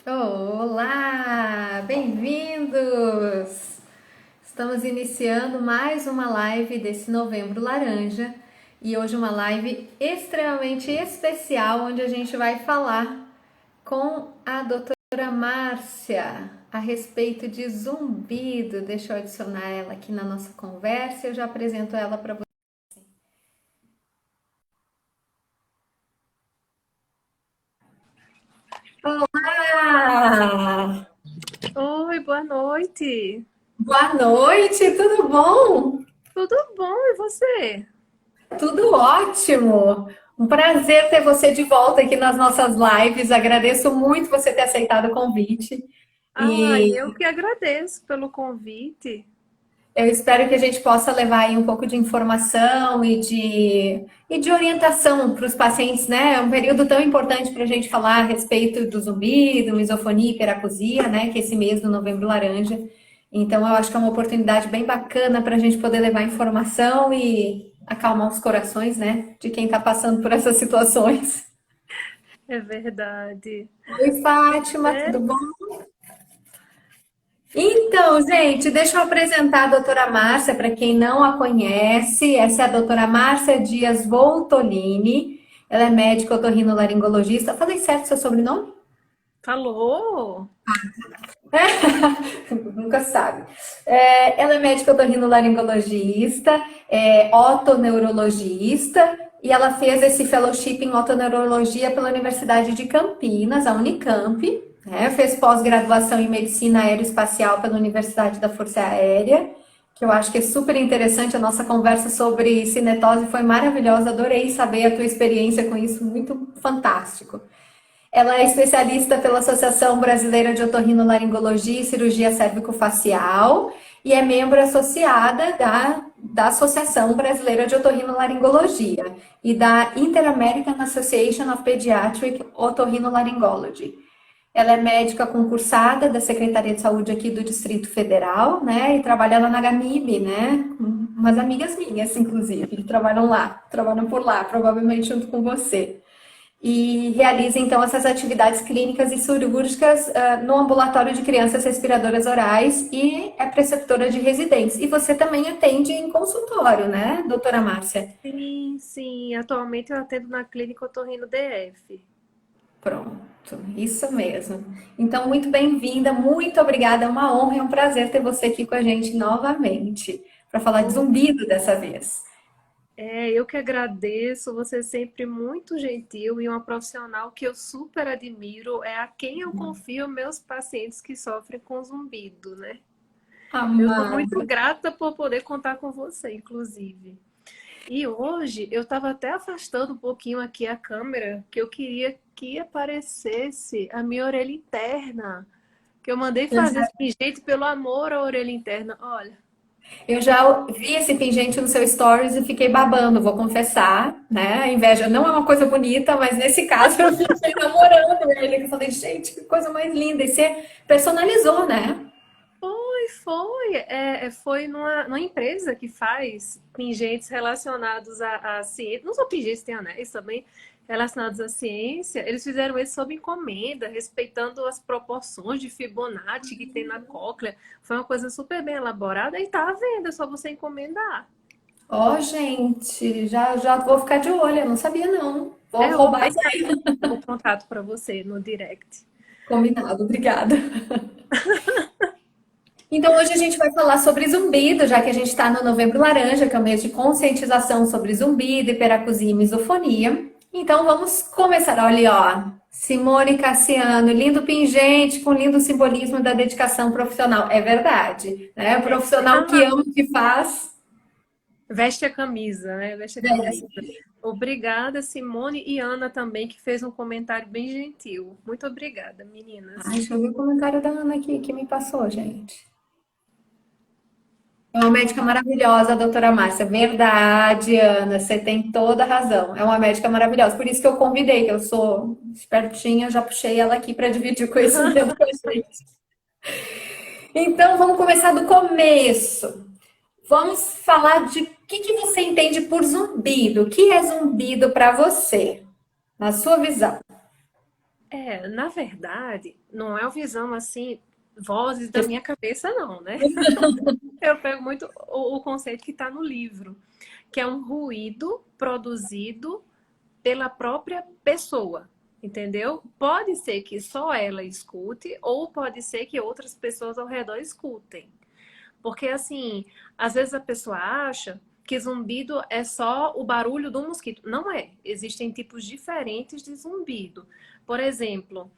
Olá, bem-vindos! Estamos iniciando mais uma live desse Novembro Laranja e hoje uma live extremamente especial onde a gente vai falar com a doutora Márcia a respeito de zumbido. Deixa eu adicionar ela aqui na nossa conversa e eu já apresento ela para você. Olá! Oi, boa noite. Boa noite, tudo bom? Tudo bom, e você? Tudo ótimo! Um prazer ter você de volta aqui nas nossas lives. Agradeço muito você ter aceitado o convite. Ai, E eu que agradeço pelo convite. eu espero que a gente possa levar aí um pouco de informação e de orientação para os pacientes, né? É um período tão importante para a gente falar a respeito do zumbido, misofonia, hiperacusia, né? Que é esse mês do Novembro Laranja. Então, eu acho que é uma oportunidade bem bacana para a gente poder levar informação e acalmar os corações, né? De quem está passando por essas situações. É verdade. Oi, Fátima, É, tudo bom? Então, gente, deixa eu apresentar a doutora Márcia para quem não a conhece. Essa é a doutora Márcia Dias Voltolini. Ela é médica otorrinolaringologista. Falei certo seu sobrenome? falou? Nunca sabe. Ela é médica otorrinolaringologista, otoneurologista, e ela fez esse fellowship em otoneurologia pela Universidade de Campinas, a Unicamp, né? Fez pós-graduação em medicina aeroespacial pela Universidade da Força Aérea, que eu acho que é super interessante. A nossa conversa sobre cinetose foi maravilhosa, adorei saber a tua experiência com isso, muito fantástico. Ela é especialista pela Associação Brasileira de Otorrinolaringologia e Cirurgia Cérvico-Facial e é membro associada da Associação Brasileira de Otorrinolaringologia e da Inter-American Association of Pediatric Otorrinolaryngology. Ela é médica concursada da Secretaria de Saúde aqui do Distrito Federal, né? E trabalha lá na Gamib, né? Com umas amigas minhas, inclusive, que trabalham lá, trabalham por lá, provavelmente junto com você e realiza então essas atividades clínicas e cirúrgicas no ambulatório de crianças respiradoras orais e é preceptora de residentes. E você também atende em consultório, né, doutora Márcia? Sim, sim. Atualmente eu atendo na Clínica Otorrino DF. Pronto, isso mesmo. Então, muito bem-vinda, muito obrigada, é uma honra e um prazer ter você aqui com a gente novamente, para falar de Oh, zumbido dessa vez. eu que agradeço. Você é sempre muito gentil e uma profissional que eu super admiro. É a quem eu confio meus pacientes que sofrem com zumbido, né? Eu sou Amada. muito grata por poder contar com você, inclusive. E hoje eu estava até afastando um pouquinho aqui a câmera, que eu queria que aparecesse a minha orelha interna, que eu mandei fazer esse pingente pelo amor à orelha interna. Olha, Eu já vi esse pingente no seu stories e fiquei babando, vou confessar, né? A inveja não é uma coisa bonita, mas nesse caso eu fiquei namorando ele. Eu falei, gente, que coisa mais linda. E você personalizou, né? foi. Foi numa empresa que faz pingentes relacionados à ciência. Não só pingentes, tem anéis também relacionados à ciência. Eles fizeram isso sob encomenda, respeitando as proporções de Fibonacci que tem na cóclea. Foi uma coisa super bem elaborada e tá à venda, é só você encomendar. Ó, gente, já vou ficar de olho, eu não sabia não. Vou Eu vou roubar mandar essa aí. o contato para você no direct. Combinado, obrigada. Então hoje a gente vai falar sobre zumbido, já que a gente está no Novembro Laranja, que é o mês de conscientização sobre zumbido, hiperacusia e misofonia. Então vamos começar. Olha, ó, Simone Cassiano, lindo pingente com lindo simbolismo da dedicação profissional. É verdade, né? O profissional que Ah, ama o que faz. veste a camisa, né? Veste a camisa. Obrigada, Simone e Ana também, que fez um comentário bem gentil. Muito obrigada, Ai, meninas. deixa eu ver o comentário da Ana aqui que me passou, gente. É uma médica maravilhosa, a doutora Márcia. Verdade, Ana, você tem toda a razão. É uma médica maravilhosa. Por isso que eu convidei, que eu sou espertinha, eu já puxei ela aqui para dividir o conhecimento com a gente. Então, vamos começar do começo. Vamos falar de o que você entende por zumbido. O que é zumbido para você, na sua visão? Na verdade, não é uma visão assim, vozes da minha cabeça, não, né? Eu pego muito o conceito que está no livro, que é um ruído produzido pela própria pessoa, entendeu? Pode ser que só ela escute, ou pode ser que outras pessoas ao redor escutem. Porque, assim, às vezes a pessoa acha que zumbido é só o barulho do mosquito. Não é. Existem tipos diferentes de zumbido. Por exemplo,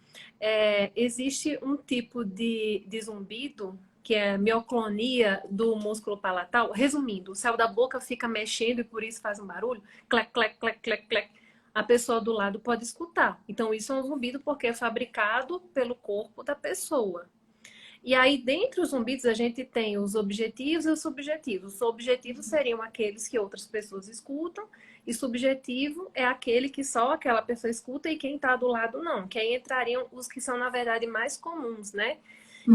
existe um tipo de zumbido que é mioclonia do músculo palatal. Resumindo, o céu da boca fica mexendo e por isso faz um barulho. Clec, clec, clec, clec, clec. A pessoa do lado pode escutar. Então, isso é um zumbido porque é fabricado pelo corpo da pessoa. E aí, dentre os zumbidos, a gente tem os objetivos e os subjetivos. Os objetivos seriam aqueles que outras pessoas escutam, e subjetivo é aquele que só aquela pessoa escuta e quem está do lado não. Que aí entrariam os que são, na verdade, mais comuns, né?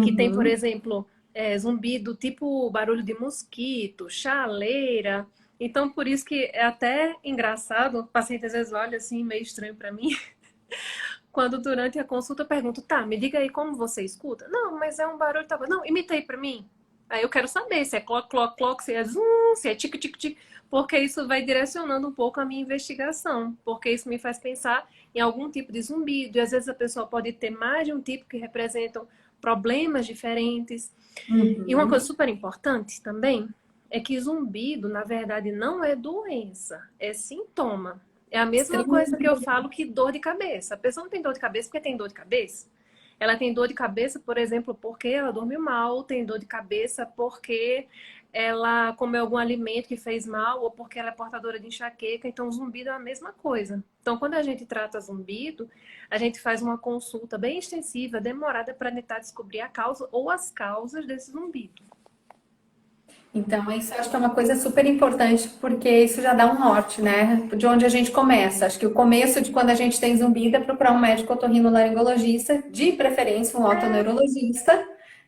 Que tem, por Uhum. exemplo, zumbido tipo barulho de mosquito, chaleira. Então, por isso que é até engraçado, o paciente às vezes olha assim, meio estranho para mim, quando durante a consulta eu pergunto, tá, me diga aí como você escuta? Não, mas é um barulho, tá bom. Não, imita aí pra mim. Aí eu quero saber se é cloc, cloc, cloc, se é zum, se é tic, tic, tic, porque isso vai direcionando um pouco a minha investigação, porque isso me faz pensar em algum tipo de zumbido, e às vezes a pessoa pode ter mais de um tipo que representam problemas diferentes. E uma coisa Uhum. super importante também é que zumbido, na verdade, não é doença, é sintoma. É a mesma coisa Extremamente que eu falo que dor de cabeça. A pessoa não tem dor de cabeça porque tem dor de cabeça. Ela tem dor de cabeça, por exemplo, porque ela dormiu mal, tem dor de cabeça porque ela comeu algum alimento que fez mal ou porque ela é portadora de enxaqueca. Então, zumbido é a mesma coisa. Então, quando a gente trata zumbido, a gente faz uma consulta bem extensiva, demorada, para tentar descobrir a causa ou as causas desse zumbido. Então, isso eu acho que é uma coisa super importante, porque isso já dá um norte, né? De onde a gente começa. Acho que o começo de quando a gente tem zumbido é procurar um médico otorrinolaringologista, de preferência um otoneurologista,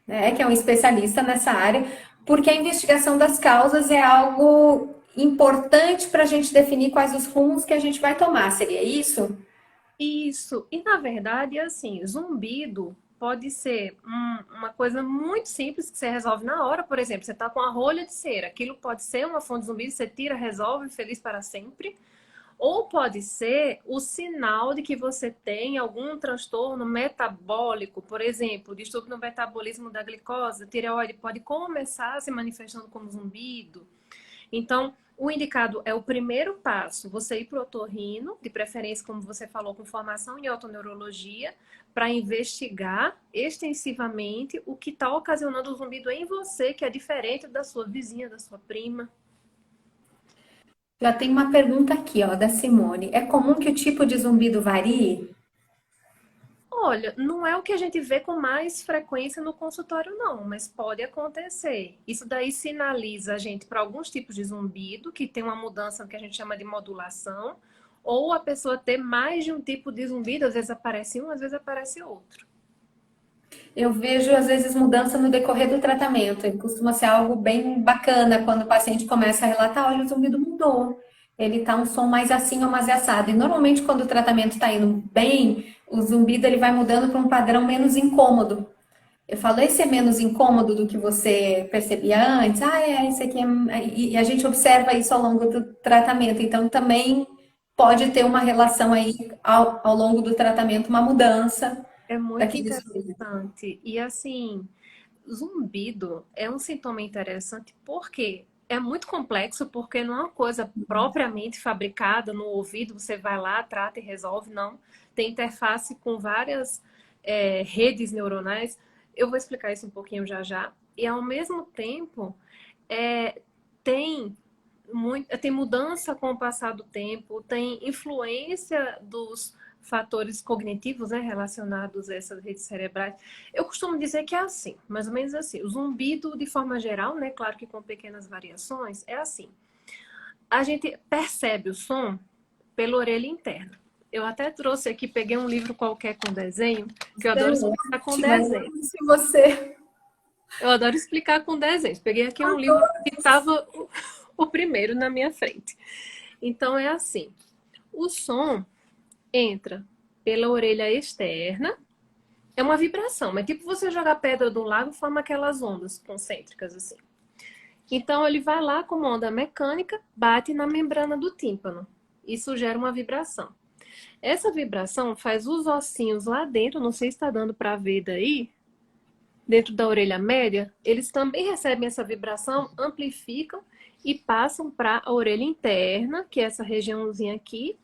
né? Que é um especialista nessa área, porque a investigação das causas é algo importante para a gente definir quais os rumos que a gente vai tomar. Seria isso? Isso. E na verdade, assim, zumbido pode ser uma coisa muito simples que você resolve na hora. Por exemplo, você está com a rolha de cera. Aquilo pode ser uma fonte de zumbido, você tira, resolve, feliz para sempre. Ou pode ser o sinal de que você tem algum transtorno metabólico, por exemplo, distúrbio no metabolismo da glicose, a tireoide pode começar se manifestando como zumbido. Então, o indicado é o primeiro passo, você ir para o otorrino, de preferência, como você falou, com formação em otoneurologia, para investigar extensivamente o que está ocasionando o zumbido em você, que é diferente da sua vizinha, da sua prima. Já tem uma pergunta aqui, ó, da Simone. É comum que o tipo de zumbido varie? Olha, não é o que a gente vê com mais frequência no consultório, não, mas pode acontecer. Isso daí sinaliza a gente para alguns tipos de zumbido, que tem uma mudança que a gente chama de modulação, ou a pessoa ter mais de um tipo de zumbido, às vezes aparece um, às vezes aparece outro. Eu vejo, às vezes, mudança no decorrer do tratamento. E costuma ser algo bem bacana quando o paciente começa a relatar: olha, o zumbido mudou. Ele tá um som mais assim ou mais assado. E normalmente, quando o tratamento está indo bem, o zumbido ele vai mudando para um padrão menos incômodo. Eu falo, esse é menos incômodo do que você percebia antes? Ah, esse aqui é. E a gente observa isso ao longo do tratamento. Então, também pode ter uma relação aí ao longo do tratamento, uma mudança É muito daquele zumbido. interessante. E assim, zumbido é um sintoma interessante porque é muito complexo, porque não é uma coisa propriamente fabricada no ouvido, você vai lá, trata e resolve, não. Tem interface com várias redes neuronais. Eu vou explicar isso um pouquinho já já. E ao mesmo tempo, é, tem tem mudança com o passar do tempo, tem influência dos fatores cognitivos, né, relacionados a essas redes cerebrais. Eu costumo dizer que é assim, mais ou menos assim. O zumbido, de forma geral, né, claro que com pequenas variações, é assim. A gente percebe o som pela orelha interna. Eu até trouxe aqui, peguei um livro qualquer com desenho, que eu adoro explicar com Mas desenho. se você. Eu adoro explicar com desenhos. Peguei aqui um livro que estava o primeiro na minha frente. Então é assim: o som entra pela orelha externa. É uma vibração, mas tipo você jogar pedra do lago, forma aquelas ondas concêntricas assim. Então ele vai lá com uma onda mecânica, bate na membrana do tímpano. Isso gera uma vibração. Essa vibração faz os ossinhos lá dentro, não sei se está dando para ver daí, dentro da orelha média, eles também recebem essa vibração, amplificam e passam para a orelha interna, que é essa regiãozinha aqui,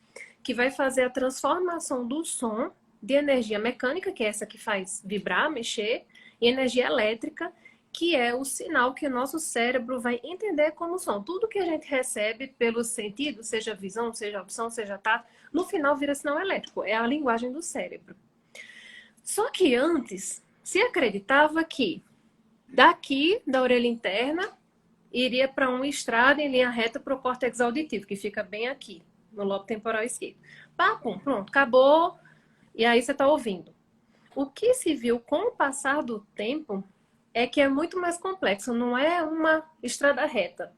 que vai fazer a transformação do som de energia mecânica, que é essa que faz vibrar, mexer, e energia elétrica, que é o sinal que o nosso cérebro vai entender como som. Tudo que a gente recebe pelos sentidos, seja visão, seja audição, seja tato, no final vira sinal elétrico. É a linguagem do cérebro. Só que antes se acreditava que daqui da orelha interna iria para um estrado em linha reta para o córtex auditivo, que fica bem aqui, no lobo temporal esquerdo. Pum, pronto, acabou. E aí você está ouvindo. O que se viu com o passar do tempo é que é muito mais complexo, não é uma estrada reta.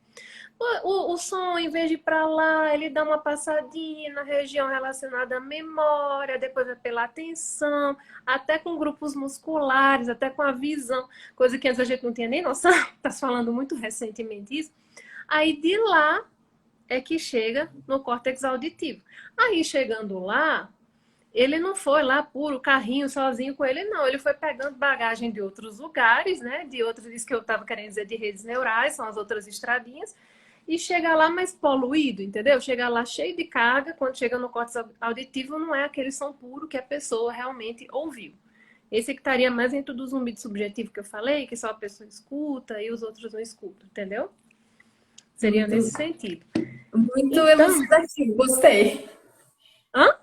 O som, em vez de ir para lá, ele dá uma passadinha na região relacionada à memória, depois vai pela atenção, até com grupos musculares, até com a visão, coisa que antes a gente não tinha nem noção, está falando muito recentemente isso. Aí de lá é que chega no córtex auditivo. Aí chegando lá, ele não foi lá puro carrinho sozinho com ele, não. Ele foi pegando bagagem de outros lugares, né? De outros, isso que eu estava querendo dizer de redes neurais, são as outras estradinhas. E chega lá mais poluído, entendeu? Chega lá cheio de carga. Quando chega no córtex auditivo, não é aquele som puro que a pessoa realmente ouviu. Esse que estaria mais dentro do zumbido subjetivo que eu falei, que só a pessoa escuta e os outros não escutam, entendeu? Seria nesse sentido. Muito Então, elucidativo, gostei. hã?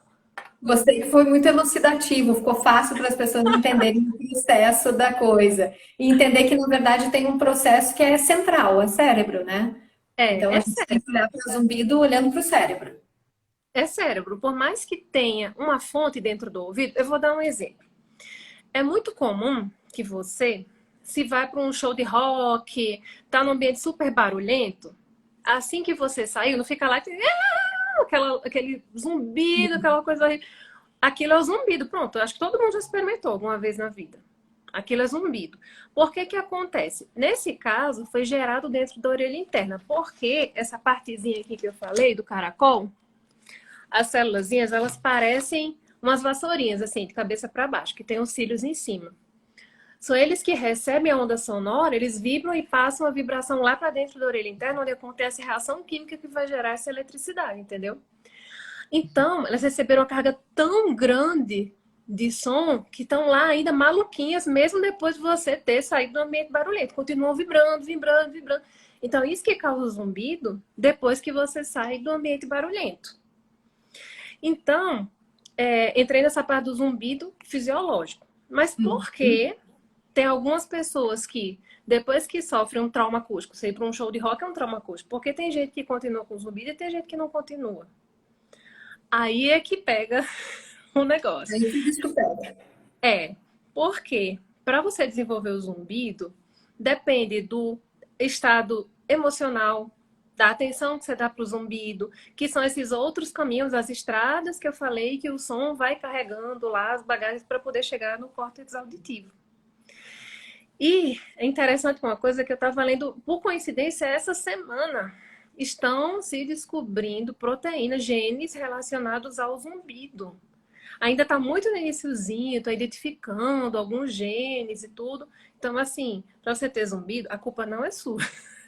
Gostei que foi muito elucidativo, ficou fácil para as pessoas entenderem o processo da coisa. E entender que, na verdade, tem um processo que é central, é cérebro, né? Então, a É gente tem que olhar para o zumbido olhando para o cérebro. É cérebro. Por mais que tenha uma fonte dentro do ouvido, eu vou dar um exemplo. É muito comum que você, se vai para um show de rock, tá num ambiente super barulhento, assim que você saiu, não fica lá aquele zumbido, aquela coisa horrível. Aquilo é o zumbido, pronto. Eu acho que todo mundo já experimentou alguma vez na vida. Aquilo é zumbido. Por que que acontece? Nesse caso, foi gerado dentro da orelha interna. Porque essa partezinha aqui que eu falei, do caracol, as célulazinhas, elas parecem umas vassourinhas, assim, de cabeça para baixo, que tem os cílios em cima. São eles que recebem a onda sonora, eles vibram e passam a vibração lá para dentro da orelha interna, onde acontece a reação química que vai gerar essa eletricidade, entendeu? Então, elas receberam uma carga tão grande de som que estão lá ainda maluquinhas, mesmo depois de você ter saído do ambiente barulhento. Continuam vibrando, vibrando, vibrando. Então, isso que causa o zumbido depois que você sai do ambiente barulhento. Então, entrei nessa parte do zumbido fisiológico. Mas por que tem algumas pessoas que, depois que sofrem um trauma acústico, sei, para um show de rock é um trauma acústico, porque tem gente que continua com zumbido e tem gente que não continua. Aí é que pega o negócio. Aí que isso pega. Porque para você desenvolver o zumbido, depende do estado emocional, da atenção que você dá para o zumbido, que são esses outros caminhos, as estradas que eu falei, que o som vai carregando lá as bagagens para poder chegar no córtex auditivo. E é interessante uma coisa que eu estava lendo, por coincidência, essa semana. Estão se descobrindo proteínas, genes relacionados ao zumbido. Ainda está muito no iniciozinho, estou identificando alguns genes e tudo. Então, assim, para você ter zumbido, a culpa não é sua.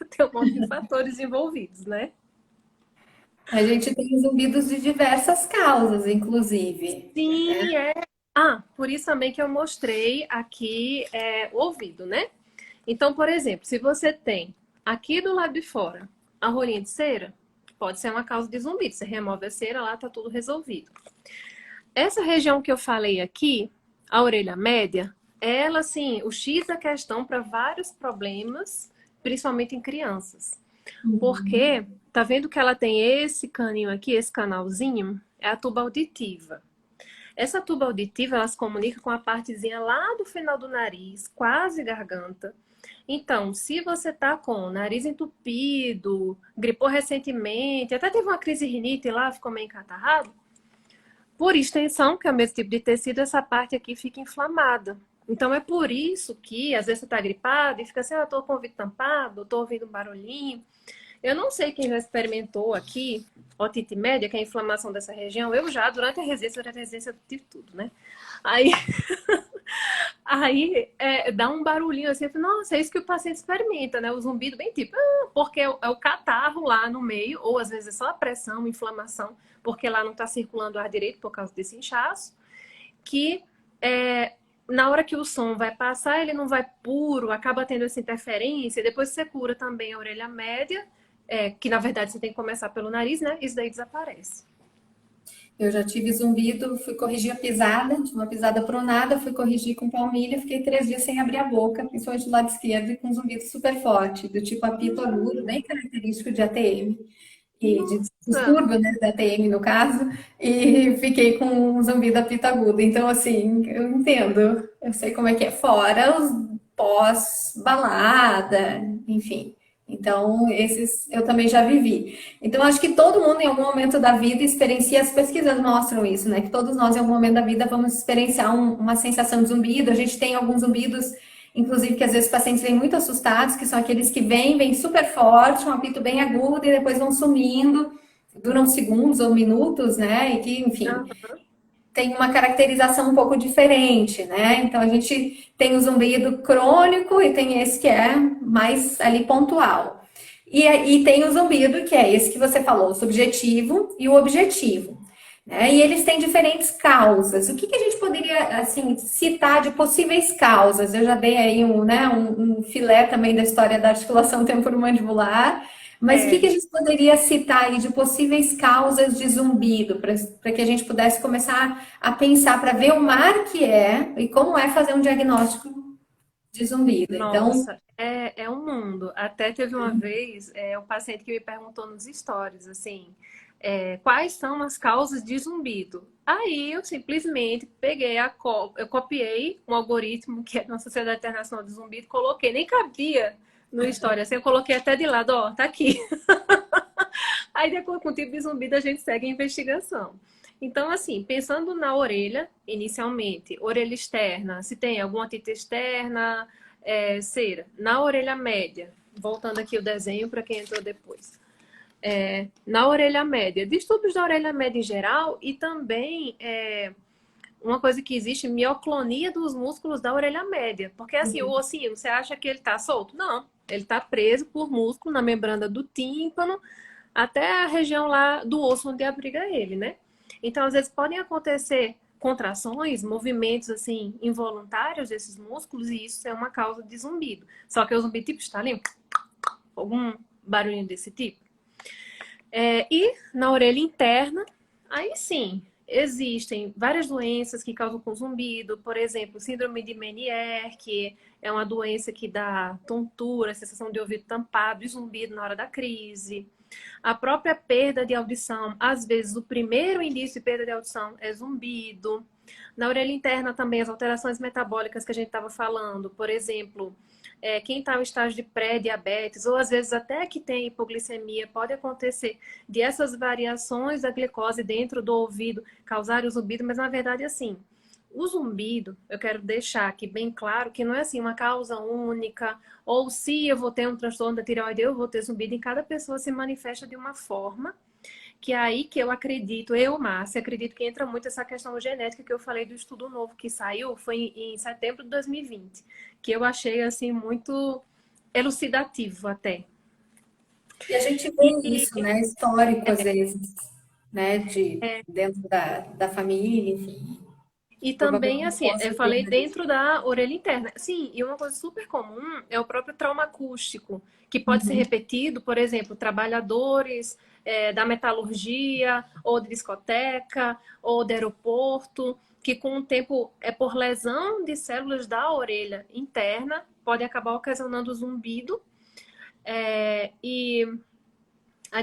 Tem um monte de fatores envolvidos, né? A gente tem zumbidos de diversas causas, inclusive. Sim, é. Por isso também que eu mostrei aqui o ouvido, né? Então, por exemplo, se você tem aqui do lado de fora a rolinha de cera, pode ser uma causa de zumbido. Você remove a cera, lá tá tudo resolvido. Essa região que eu falei aqui, a orelha média, ela, assim, o X da questão para vários problemas, principalmente em crianças. Porque, tá vendo que ela tem esse caninho aqui, esse canalzinho? É a tuba auditiva. Essa tuba auditiva, ela se comunica com a partezinha lá do final do nariz, quase garganta. Então, se você tá com o nariz entupido, gripou recentemente, até teve uma crise de rinite lá, ficou meio encatarrado, por extensão, que é o mesmo tipo de tecido, essa parte aqui fica inflamada. Então é por isso que às vezes você tá gripado e fica assim, eu tô com o ouvido tampado, eu tô ouvindo um barulhinho. Eu não sei quem já experimentou aqui otite média, que é a inflamação dessa região. Eu já, durante a residência eu tive tudo, né? Aí, dá um barulhinho assim, eu falo, nossa, é isso que o paciente experimenta, né? O zumbido bem tipo, porque é o catarro lá no meio, ou às vezes é só a pressão, inflamação, porque lá não tá circulando o ar direito por causa desse inchaço, que na hora que o som vai passar, ele não vai puro, acaba tendo essa interferência, depois você cura também a orelha média, que na verdade você tem que começar pelo nariz, né? Isso daí desaparece. Eu já tive zumbido, fui corrigir a pisada, tive uma pisada pronada, fui corrigir com palmilha, fiquei 3 dias sem abrir a boca, principalmente do lado esquerdo, e com um zumbido super forte, do tipo apito agudo, bem característico de ATM, e de Nossa, distúrbio, né, da ATM no caso, e fiquei com um zumbido apito agudo. Então, assim, eu entendo, eu sei como é que é, fora os pós-balada, enfim. Então, esses eu também já vivi. Então, acho que todo mundo, em algum momento da vida, experiencia, as pesquisas mostram isso, né? Que todos nós, em algum momento da vida, vamos experienciar uma sensação de zumbido. A gente tem alguns zumbidos, inclusive, que às vezes os pacientes vêm muito assustados, que são aqueles que vêm super forte, um apito bem agudo, e depois vão sumindo, duram segundos ou minutos, né? E que, enfim, tem uma caracterização um pouco diferente, né? Então, a gente tem o zumbido crônico e tem esse que é mais ali pontual. E tem o zumbido, que é esse que você falou, o subjetivo e o objetivo. Né? E eles têm diferentes causas. O que a gente poderia, assim, citar de possíveis causas? Eu já dei aí um filé também da história da articulação temporomandibular, mas o que a gente poderia citar aí de possíveis causas de zumbido, para que a gente pudesse começar a pensar, para ver o mar que é e como é fazer um diagnóstico de zumbido? Então, nossa, é um mundo. Até teve uma vez um paciente que me perguntou nos stories, assim, quais são as causas de zumbido? Aí eu simplesmente peguei eu copiei um algoritmo que é na Sociedade Internacional de Zumbido, coloquei, nem cabia no story, assim, eu coloquei até de lado, ó, tá aqui. Aí, de acordo com o tipo de zumbido, a gente segue a investigação. Então, assim, pensando na orelha, inicialmente, orelha externa, se tem alguma otite externa, cera. Na orelha média, voltando aqui o desenho para quem entrou depois. Na orelha média, distúrbios da orelha média em geral e também uma coisa que existe, mioclonia dos músculos da orelha média. Porque assim, o ossinho, você acha que ele tá solto? Não, ele tá preso por músculo na membrana do tímpano até a região lá do osso onde abriga ele, né? Então, às vezes podem acontecer contrações, movimentos assim involuntários desses músculos e isso é uma causa de zumbido. Só que o zumbido tipo está ali, algum barulhinho desse tipo. E na orelha interna, aí sim, existem várias doenças que causam com zumbido, por exemplo, síndrome de Meniere, que é uma doença que dá tontura, sensação de ouvido tampado e zumbido na hora da crise. A própria perda de audição, às vezes o primeiro indício de perda de audição é zumbido. Na orelha interna também as alterações metabólicas que a gente estava falando, por exemplo, quem está no estágio de pré-diabetes, ou às vezes até que tem hipoglicemia, pode acontecer de essas variações da glicose dentro do ouvido causarem o zumbido, mas na verdade assim, o zumbido, eu quero deixar aqui bem claro que não é assim uma causa única, ou se eu vou ter um transtorno da tireoide, eu vou ter zumbido, em cada pessoa se manifesta de uma forma, que é aí que eu acredito, Márcia, acredito que entra muito essa questão genética que eu falei do estudo novo que saiu, foi em setembro de 2020, que eu achei assim muito elucidativo até. e a gente vê isso, né, histórico às vezes, né, dentro da família, enfim, E também, provavelmente assim, com eu falei certeza. dentro da orelha interna. Sim, e uma coisa super comum é o próprio trauma acústico, que pode ser repetido, por exemplo, trabalhadores da metalurgia, ou de discoteca, ou de aeroporto, que com o tempo é por lesão de células da orelha interna, pode acabar ocasionando zumbido.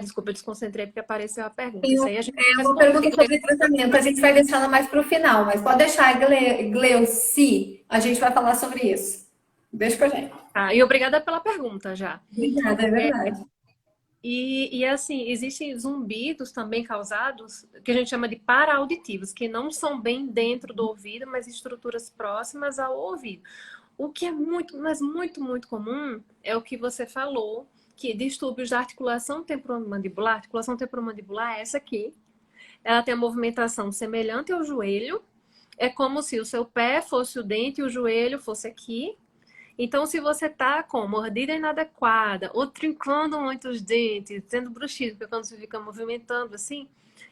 Desculpa, eu desconcentrei porque apareceu a pergunta. Isso aí a gente Uma responde. pergunta sobre tratamento, a gente vai deixá-la mais para o final, mas pode deixar, Gleuci, a gente vai falar sobre isso. Deixa com a gente. E obrigada pela pergunta já. Obrigada, é verdade. E assim, existem zumbidos também causados, que a gente chama de paraauditivos, que não são bem dentro do ouvido, mas estruturas próximas ao ouvido. O que é muito, mas muito, muito comum é o que você falou, que distúrbios da articulação temporomandibular. A articulação temporomandibular é essa aqui. Ela tem a movimentação semelhante ao joelho. É como se o seu pé fosse o dente e o joelho fosse aqui. Então, se você tá com mordida inadequada, ou trincando muito os dentes, tendo bruxismo, porque quando você fica movimentando assim,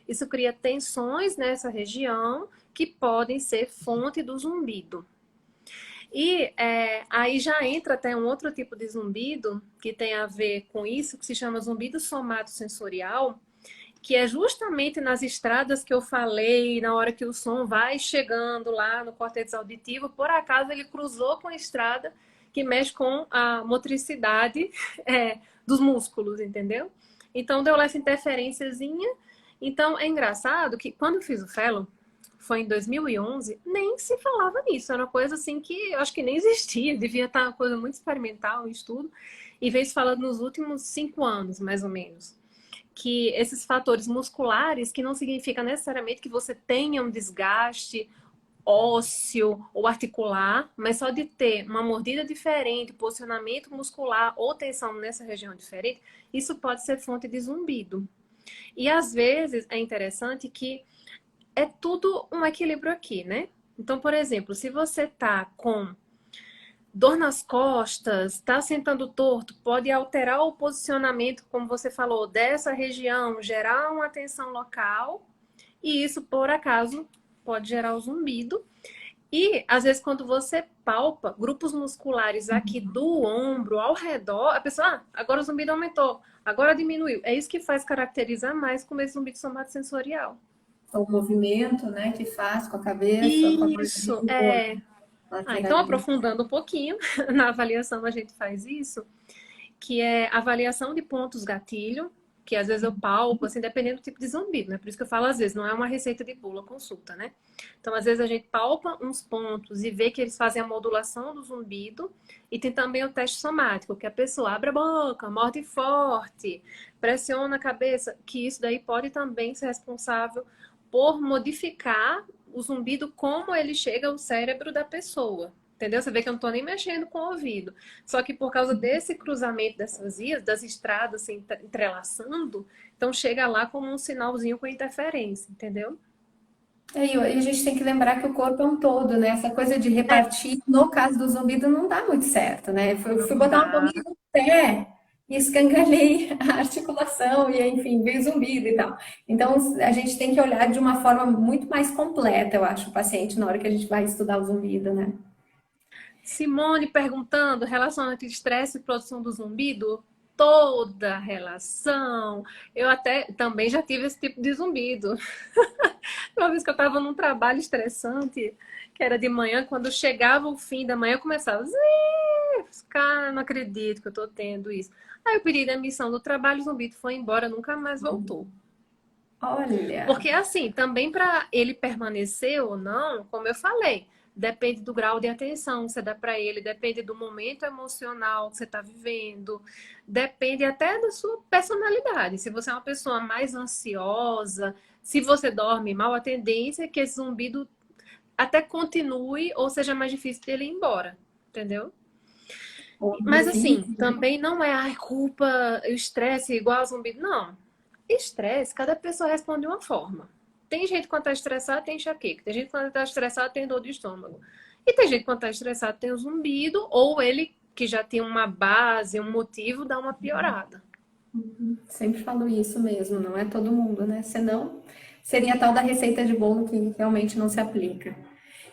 isso cria tensões nessa região que podem ser fonte do zumbido. E aí já entra até um outro tipo de zumbido que tem a ver com isso, que se chama zumbido somatosensorial, que é justamente nas estradas que eu falei, na hora que o som vai chegando lá no córtex auditivo, por acaso ele cruzou com a estrada que mexe com a motricidade dos músculos, entendeu? Então deu essa interferênciazinha. Então é engraçado que quando eu fiz o fellow, foi em 2011, nem se falava nisso. Era uma coisa assim que eu acho que nem existia. Devia estar uma coisa muito experimental, um estudo. E veio se falando nos últimos 5 anos, mais ou menos. Que esses fatores musculares, que não significa necessariamente que você tenha um desgaste ósseo ou articular, mas só de ter uma mordida diferente, posicionamento muscular ou tensão nessa região diferente, isso pode ser fonte de zumbido. E às vezes é interessante que é tudo um equilíbrio aqui, né? Então, por exemplo, se você tá com dor nas costas, tá sentando torto, pode alterar o posicionamento, como você falou, dessa região, gerar uma tensão local, e isso, por acaso, pode gerar o zumbido. E, às vezes, quando você palpa grupos musculares aqui do ombro, ao redor, a pessoa, agora o zumbido aumentou, agora diminuiu. É isso que faz caracterizar mais como esse zumbido somatosensorial. O movimento, né, que faz com a cabeça, com a Isso, mandíbula, Então, lateralmente. aprofundando um pouquinho, na avaliação a gente faz isso, que é avaliação de pontos gatilho, que às vezes eu palpo, assim, dependendo do tipo de zumbido, né? Por isso que eu falo às vezes, não é uma receita de bula, consulta, né? Então, às vezes a gente palpa uns pontos e vê que eles fazem a modulação do zumbido, e tem também o teste somático, que a pessoa abre a boca, morde forte, pressiona a cabeça, que isso daí pode também ser responsável por modificar o zumbido como ele chega ao cérebro da pessoa. Entendeu? Você vê que eu não estou nem mexendo com o ouvido. Só que por causa desse cruzamento dessas vias, das estradas se entrelaçando, então chega lá como um sinalzinho com interferência, entendeu? E a gente tem que lembrar que o corpo é um todo, né? Essa coisa de É, repartir, no caso do zumbido, não dá muito certo, né? Eu fui não botar uma dá. palminha no pé e escangalhei a articulação, e enfim, veio zumbido e tal. Então, a gente tem que olhar de uma forma muito mais completa, eu acho, o paciente, na hora que a gente vai estudar o zumbido, né? Simone perguntando, relação entre estresse e produção do zumbido? Toda relação. Eu até também já tive esse tipo de zumbido. Uma vez que eu estava num trabalho estressante, que era de manhã, quando chegava o fim da manhã, eu começava, cara, não acredito que eu tô tendo isso. Aí eu pedi demissão do trabalho, o zumbido foi embora, nunca mais voltou. Olha, Porque assim, também para ele permanecer ou não, como eu falei, depende do grau de atenção que você dá para ele, depende do momento emocional que você está vivendo, depende até da sua personalidade. Se você é uma pessoa mais ansiosa, se você dorme mal, a tendência é que esse zumbido até continue ou seja mais difícil dele ir embora, entendeu? Mas assim, difícil. também não é a culpa, o estresse igual ao zumbido, não. Estresse, cada pessoa responde de uma forma. Tem gente que quando está estressada tem enxaqueca. Tem gente que quando está estressada tem dor de estômago. E tem gente que quando está estressado tem o zumbido, ou ele que já tem uma base, um motivo, dá uma piorada. Sempre falo isso mesmo, não é todo mundo, né? Senão, seria a tal da receita de bolo que realmente não se aplica.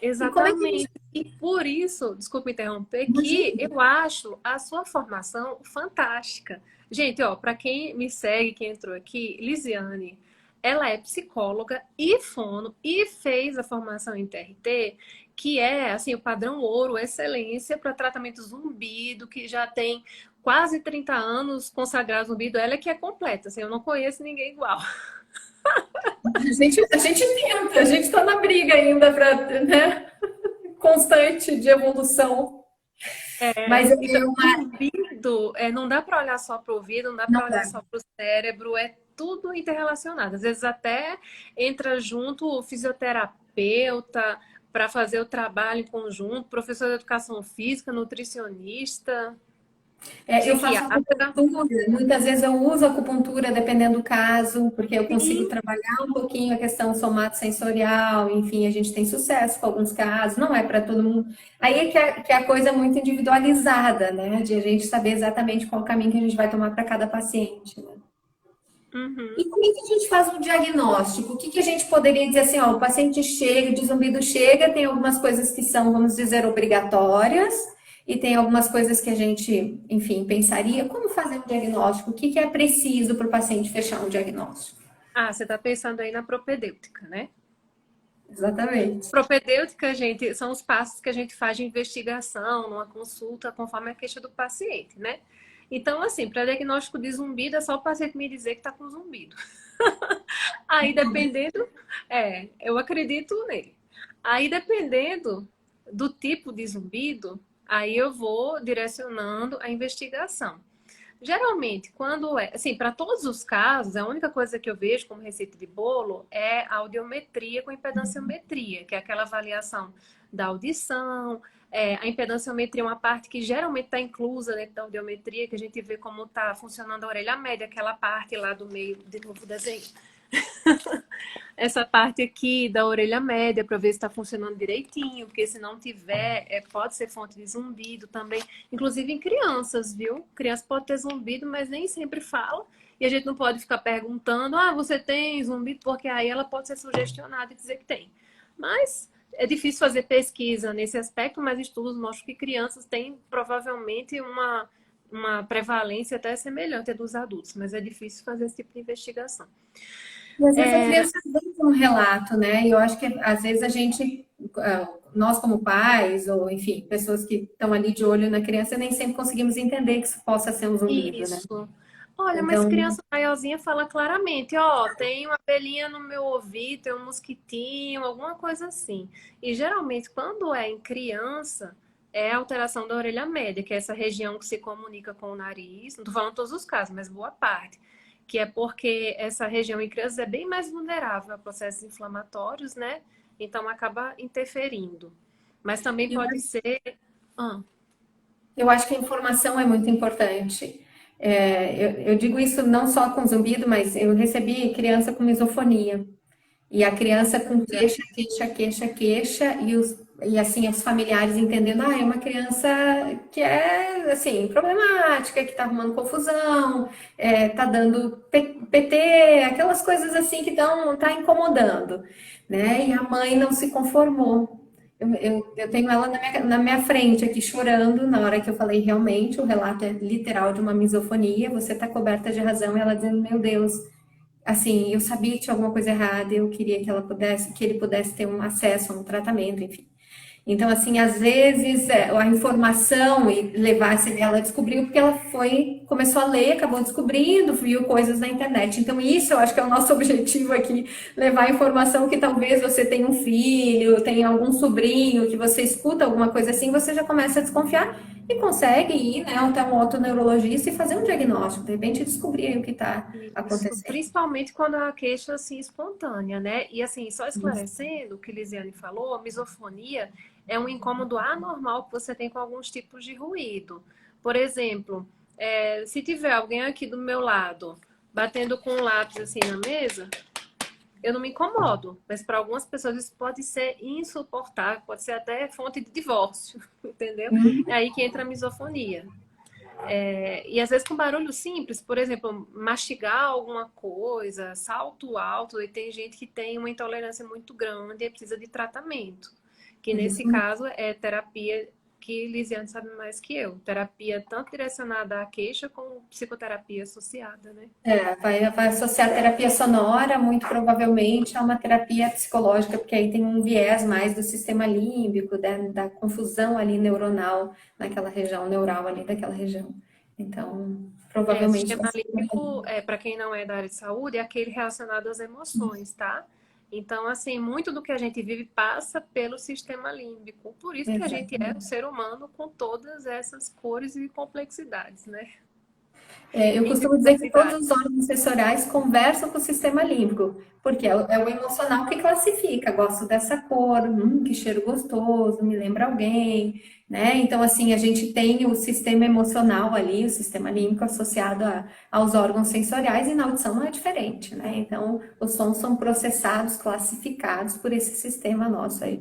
E como é que a gente... Exatamente. E por isso, desculpa interromper, que eu acho a sua formação fantástica. Gente, ó, para quem me segue, quem entrou aqui, Lisiane, ela é psicóloga e fono e fez a formação em TRT, que é assim o padrão ouro, excelência para tratamento zumbido, que já tem quase 30 anos consagrado zumbido. Ela é que é completa, assim, eu não conheço ninguém igual. A gente tenta, a gente está na briga ainda para, né? Constante de evolução. Mas Então, eu zumbido. ouvido, não dá para olhar só para o ouvido, não dá Não para olhar dá. só para o cérebro, é tudo interrelacionado. Às vezes até entra junto o fisioterapeuta para fazer o trabalho em conjunto, professor de educação física, nutricionista, Eu faço psiquiatra. acupuntura, muitas vezes eu uso acupuntura dependendo do caso, porque eu consigo Sim, trabalhar um pouquinho a questão somatosensorial, enfim, a gente tem sucesso com alguns casos, não é para todo mundo. Aí é que a coisa é muito individualizada, né? De a gente saber exatamente qual o caminho que a gente vai tomar para cada paciente, né? E uhum. como é que a gente faz um diagnóstico? O que que a gente poderia dizer assim, ó, o paciente chega, de zumbido chega, tem algumas coisas que são, vamos dizer, obrigatórias, e tem algumas coisas que a gente, enfim, pensaria. Como fazer um diagnóstico? O que que é preciso para o paciente fechar um diagnóstico? Ah, você está pensando aí na propedêutica, né? Exatamente. Propedêutica, gente, são os passos que a gente faz de investigação numa consulta conforme a queixa do paciente, né? Então, assim, para diagnóstico de zumbido, é só o paciente me dizer que está com zumbido. Aí, dependendo, eu acredito nele. Aí, dependendo do tipo de zumbido, aí eu vou direcionando a investigação. Geralmente, quando assim, para todos os casos, a única coisa que eu vejo como receita de bolo é a audiometria com impedanciometria, que é aquela avaliação da audição. A impedanciometria é uma parte que geralmente está inclusa dentro da audiometria, que a gente vê como está funcionando a orelha média, aquela parte lá do meio, de novo desenho, essa parte aqui da orelha média para ver se está funcionando direitinho, porque se não tiver, pode ser fonte de zumbido também, inclusive em crianças, viu? Criança pode ter zumbido, mas nem sempre fala. E a gente não pode ficar perguntando, você tem zumbido? Porque aí ela pode ser sugestionada e dizer que tem. Mas é difícil fazer pesquisa nesse aspecto, mas estudos mostram que crianças têm provavelmente uma prevalência até semelhante à dos adultos, mas é difícil fazer esse tipo de investigação. E às vezes a criança vem com um relato, né? E eu acho que às vezes a gente, nós como pais, ou enfim, pessoas que estão ali de olho na criança, nem sempre conseguimos entender que isso possa ser um zumbido, né? Isso. Olha, mas Então, criança maiorzinha fala claramente, ó, tem uma abelhinha no meu ouvido, tem um mosquitinho, alguma coisa assim. E geralmente, quando é em criança, é a alteração da orelha média, que é essa região que se comunica com o nariz. Não tô falando todos os casos, mas boa parte. Que é porque essa região em crianças é bem mais vulnerável a processos inflamatórios, né? Então acaba interferindo. Mas também eu pode ser. Ah, Eu acho que a informação é muito importante. Eu digo isso não só com zumbido, mas eu recebi criança com misofonia. E a criança com queixa, queixa, queixa, queixa, e assim, os familiares entendendo, é uma criança que é, assim, problemática, que tá arrumando confusão, tá dando PT, aquelas coisas assim que tá incomodando, né? E a mãe não se conformou. Eu tenho ela na minha frente aqui chorando na hora que eu falei realmente, o relato é literal de uma misofonia, você tá coberta de razão, e ela dizendo, meu Deus, assim, eu sabia que tinha alguma coisa errada, eu queria que ele pudesse ter um acesso a um tratamento, enfim. Então, assim, às vezes a informação e levar-se ela descobriu porque ela começou a ler, acabou descobrindo, viu coisas na internet. Então, isso eu acho que é o nosso objetivo aqui, levar a informação que talvez você tenha um filho, tenha algum sobrinho, que você escuta alguma coisa assim, você já começa a desconfiar e consegue ir, né, até um otoneurologista e fazer um diagnóstico, de repente descobrir aí o que está isso, acontecendo. principalmente quando a queixa assim espontânea, né? E assim, só esclarecendo o que Lisiane falou, a misofonia é um incômodo anormal que você tem com alguns tipos de ruído. Por exemplo, se tiver alguém aqui do meu lado batendo com um lápis assim na mesa, eu não me incomodo, mas para algumas pessoas isso pode ser insuportável, pode ser até fonte de divórcio, entendeu? É aí que entra a misofonia. E às vezes com barulho simples, por exemplo, mastigar alguma coisa, salto alto, e tem gente que tem uma intolerância muito grande e precisa de tratamento. Que nesse caso é terapia que Lisiane sabe mais que eu. Terapia tanto direcionada à queixa como psicoterapia associada, né? Vai associar terapia sonora, muito provavelmente, a uma terapia psicológica, porque aí tem um viés mais do sistema límbico, da confusão ali neuronal naquela região, neural ali daquela região. Então, O provavelmente vai sistema ser. límbico, para quem não é da área de saúde, é aquele relacionado às emoções, tá? Então, assim, muito do que a gente vive passa pelo sistema límbico. Por isso que a gente é um Exatamente. ser humano com todas essas cores e complexidades, né? Eu E costumo dizer que todos os diversidades. órgãos sensoriais conversam com o sistema límbico, porque é o emocional que classifica. Gosto dessa cor, que cheiro gostoso, me lembra alguém, né? Então, assim, a gente tem o sistema emocional ali, o sistema límbico associado aos órgãos sensoriais, e na audição não é diferente, né? Então, os sons são processados, classificados por esse sistema nosso aí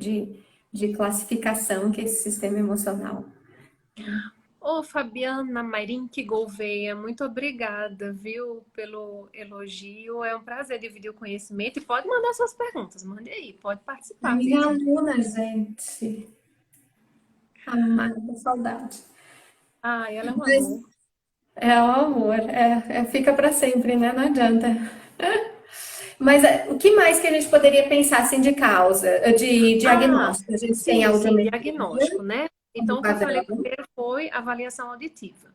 de classificação, que é esse sistema emocional. Ô, Fabiana Mairink Gouveia, muito obrigada, viu, pelo elogio. É um prazer dividir o conhecimento e pode mandar suas perguntas, mande aí, pode É participar, minha viu? aluna, gente. Amada, saudade. Ai, ela é um Mas amor. é o amor, fica para sempre, né? Não adianta. Mas o que mais que a gente poderia pensar assim de causa, de Ah, diagnóstico? A gente tem sim, sim, audiometria diagnóstico, né? como Então, o que eu falei padrão. primeiro foi avaliação auditiva.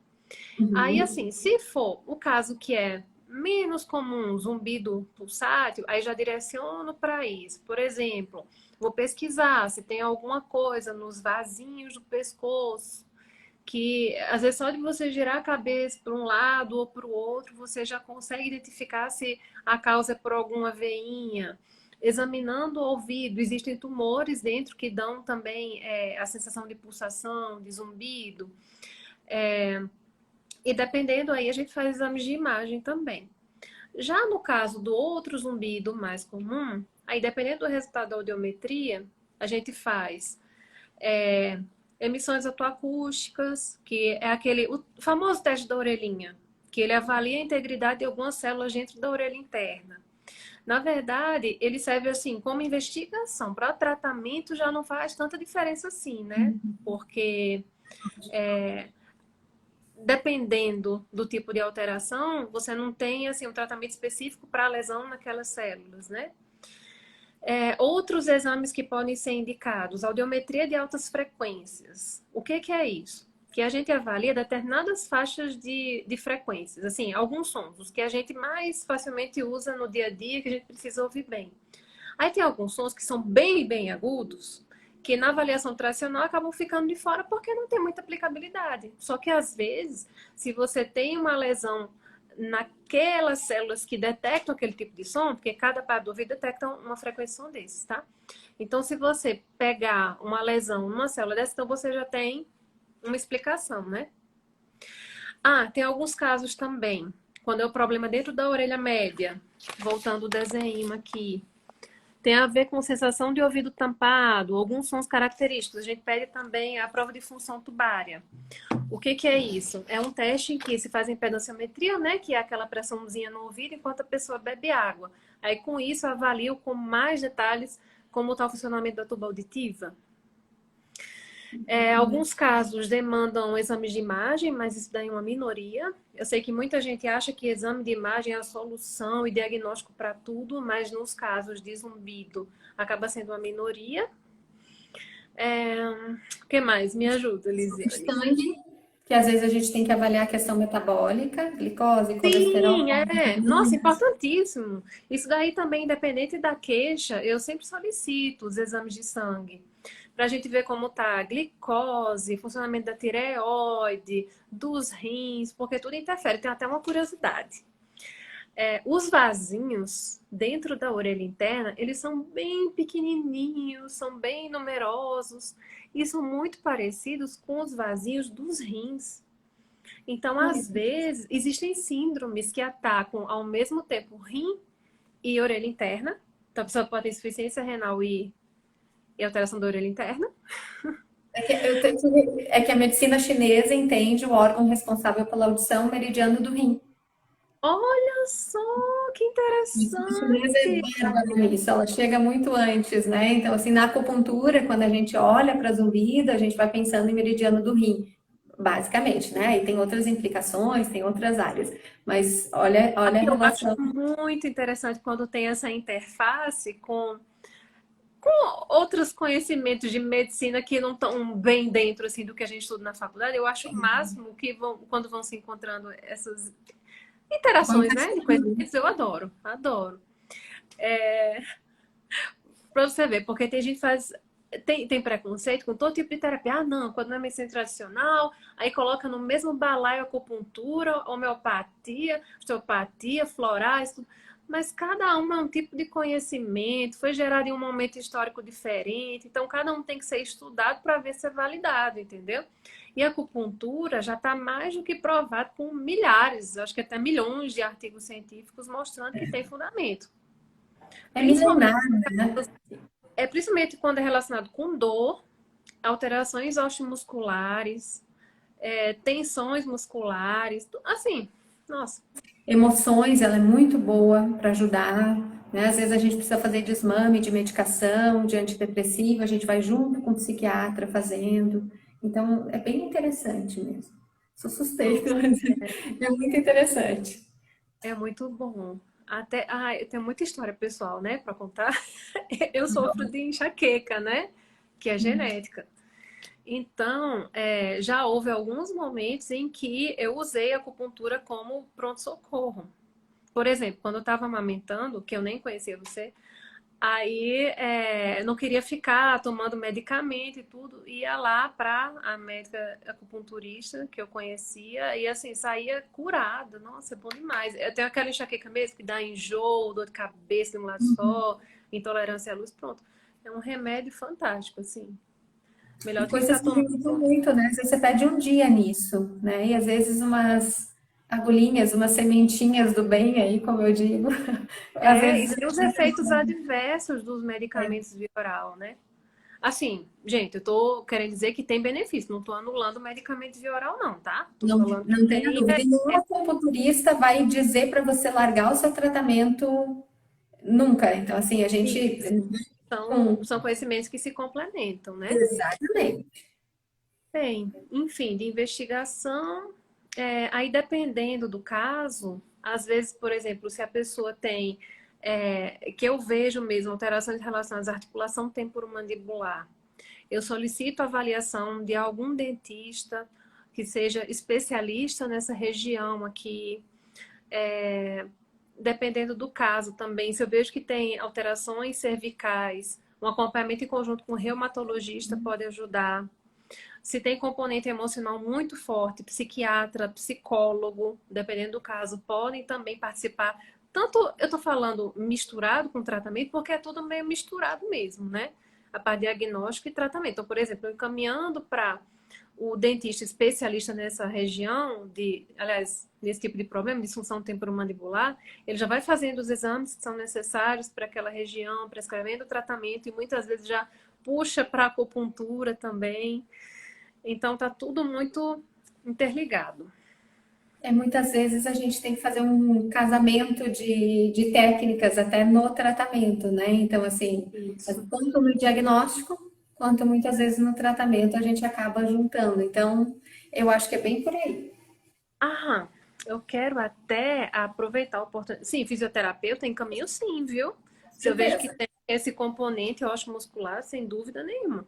Aí, Uhum. assim, se for o caso que é menos comum, zumbido pulsátil, aí já direciono para isso. Por exemplo, vou pesquisar se tem alguma coisa nos vasinhos do pescoço, que às vezes só de você girar a cabeça para um lado ou para o outro, você já consegue identificar se a causa é por alguma veinha. Examinando o ouvido, existem tumores dentro que dão também a sensação de pulsação, de zumbido. E dependendo aí, a gente faz exames de imagem também. Já no caso do outro zumbido mais comum, aí dependendo do resultado da audiometria, a gente faz é, emissões atoacústicas, que é aquele o famoso teste da orelhinha, que ele avalia a integridade de algumas células dentro da orelha interna. Na verdade, ele serve assim como investigação. Para tratamento já não faz tanta diferença assim, né? Porque dependendo do tipo de alteração, você não tem assim um tratamento específico para a lesão naquelas células, né? Outros exames que podem ser indicados, audiometria de altas frequências. O que é isso? Que a gente avalia determinadas faixas de frequências, assim, alguns sons, os que a gente mais facilmente usa no dia a dia, que a gente precisa ouvir bem. Aí tem alguns sons que são bem, bem agudos, que na avaliação tradicional acabam ficando de fora porque não tem muita aplicabilidade. Só que às vezes, se você tem uma lesão naquelas células que detectam aquele tipo de som, porque cada par do ouvido detecta uma frequência de som desses, tá? Então, se você pegar uma lesão numa célula dessa, então você já tem uma explicação, né? Ah, tem alguns casos também, quando é o problema dentro da orelha média, voltando o desenho aqui, tem a ver com sensação de ouvido tampado, alguns sons característicos. A gente pede também a prova de função tubária. O que é isso? É um teste em que se faz impedanciometria, né? Que é aquela pressãozinha no ouvido enquanto a pessoa bebe água. Aí com isso avalio com mais detalhes como está o funcionamento da tuba auditiva. Alguns casos demandam exames de imagem, mas isso daí é uma minoria. Eu sei que muita gente acha que exame de imagem é a solução e diagnóstico para tudo, mas nos casos de zumbido acaba sendo uma minoria. O que mais? Me ajuda, Lisiane. Sangue, que às vezes a gente tem que avaliar a questão metabólica, glicose, colesterol. Sim, é. Nossa, importantíssimo. Isso daí também, independente da queixa, eu sempre solicito os exames de sangue. Para a gente ver como tá a glicose, funcionamento da tireoide, dos rins, porque tudo interfere. Tem até uma curiosidade. Os vasinhos dentro da orelha interna, eles são bem pequenininhos, são bem numerosos e são muito parecidos com os vasinhos dos rins. Então, às vezes, existem síndromes que atacam ao mesmo tempo rim e orelha interna. Então, a pessoa pode ter insuficiência renal e alteração da orelha interna. É que a medicina chinesa entende o órgão responsável pela audição meridiano do rim. Olha só, que A medicina chinesa é interessante! bárbara nisso, ela chega muito antes, né? Então, assim, na acupuntura, quando a gente olha para a zumbido, a gente vai pensando em meridiano do rim, basicamente, né? E tem outras implicações, tem outras áreas. Mas olha a Eu acho relação. muito interessante quando tem essa interface com outros conhecimentos de medicina que não estão bem dentro assim do que a gente estuda na faculdade. Eu acho o máximo que quando vão se encontrando essas interações, né, de conhecimentos, eu adoro, adoro. Pra você ver, porque tem gente que faz. Tem preconceito com todo tipo de terapia. Ah, não, quando não é medicina tradicional, aí coloca no mesmo balaio acupuntura, homeopatia, osteopatia, florais, tudo. Mas cada um é um tipo de conhecimento, foi gerado em um momento histórico diferente, então cada um tem que ser estudado para ver se é validado, entendeu? E a acupuntura já está mais do que provado com milhares, acho que até milhões de artigos científicos mostrando que tem fundamento. É Principalmente, milenar, né? principalmente quando é relacionado com dor, alterações osteomusculares, tensões musculares, assim, nossa. Emoções, ela é muito boa para ajudar, né? Às vezes a gente precisa fazer desmame de medicação, de antidepressivo, a gente vai junto com o psiquiatra fazendo. Então, é bem interessante mesmo. Sou suspeita, Nossa, mas é muito interessante. é muito bom. Até, eu tenho muita história pessoal, né, para contar. Eu sofro de enxaqueca, né, que é genética. Então, já houve alguns momentos em que eu usei a acupuntura como pronto-socorro. Por exemplo, quando eu estava amamentando, que eu nem conhecia você, aí não queria ficar tomando medicamento e tudo, ia lá para a médica acupunturista que eu conhecia e assim, saía curada. Nossa, é bom demais. Eu tenho aquela enxaqueca mesmo que dá enjoo, dor de cabeça de um lado só, intolerância à luz, pronto. É um remédio fantástico, assim. E Melhor do que coisas ficar que tomando. ajudam muito, né? Às vezes você perde um dia nisso, né? E às vezes umas agulhinhas, umas sementinhas do bem aí, como eu digo. Às E vezes tem os efeitos adversos dos medicamentos via oral, né? Assim, gente, eu tô querendo dizer que tem benefício, não tô anulando o medicamento via oral, não, tá? Tô não, falando que não tenha tem. dúvida. E nenhum acupunturista vai dizer para você largar o seu tratamento nunca. Então, assim, a gente. Isso. São conhecimentos que se complementam, né? Exatamente. Bem, enfim, de investigação, aí dependendo do caso, às vezes, por exemplo, se a pessoa tem, que eu vejo mesmo, alterações relacionadas à articulação temporomandibular, eu solicito avaliação de algum dentista que seja especialista nessa região aqui. Dependendo do caso também, se eu vejo que tem alterações cervicais, um acompanhamento em conjunto com o reumatologista pode ajudar. Se tem componente emocional muito forte, psiquiatra, psicólogo, dependendo do caso, podem também participar. Tanto eu estou falando misturado com tratamento, porque é tudo meio misturado mesmo, né? A parte de diagnóstico e tratamento. Então, por exemplo, encaminhando para o dentista especialista nessa região, aliás, nesse tipo de problema, disfunção temporomandibular, ele já vai fazendo os exames que são necessários para aquela região, prescrevendo o tratamento e muitas vezes já puxa para acupuntura também. Então tá tudo muito interligado. Muitas vezes a gente tem que fazer um casamento de técnicas até no tratamento, né? Então, assim, Isso. tanto no diagnóstico quanto muitas vezes no tratamento a gente acaba juntando. Então, eu acho que é bem por aí. Ah, eu quero até aproveitar a oportunidade. Sim, fisioterapeuta tem caminho sim, viu? Com Se eu vejo que certeza. tem esse componente osteomuscular, sem dúvida nenhuma.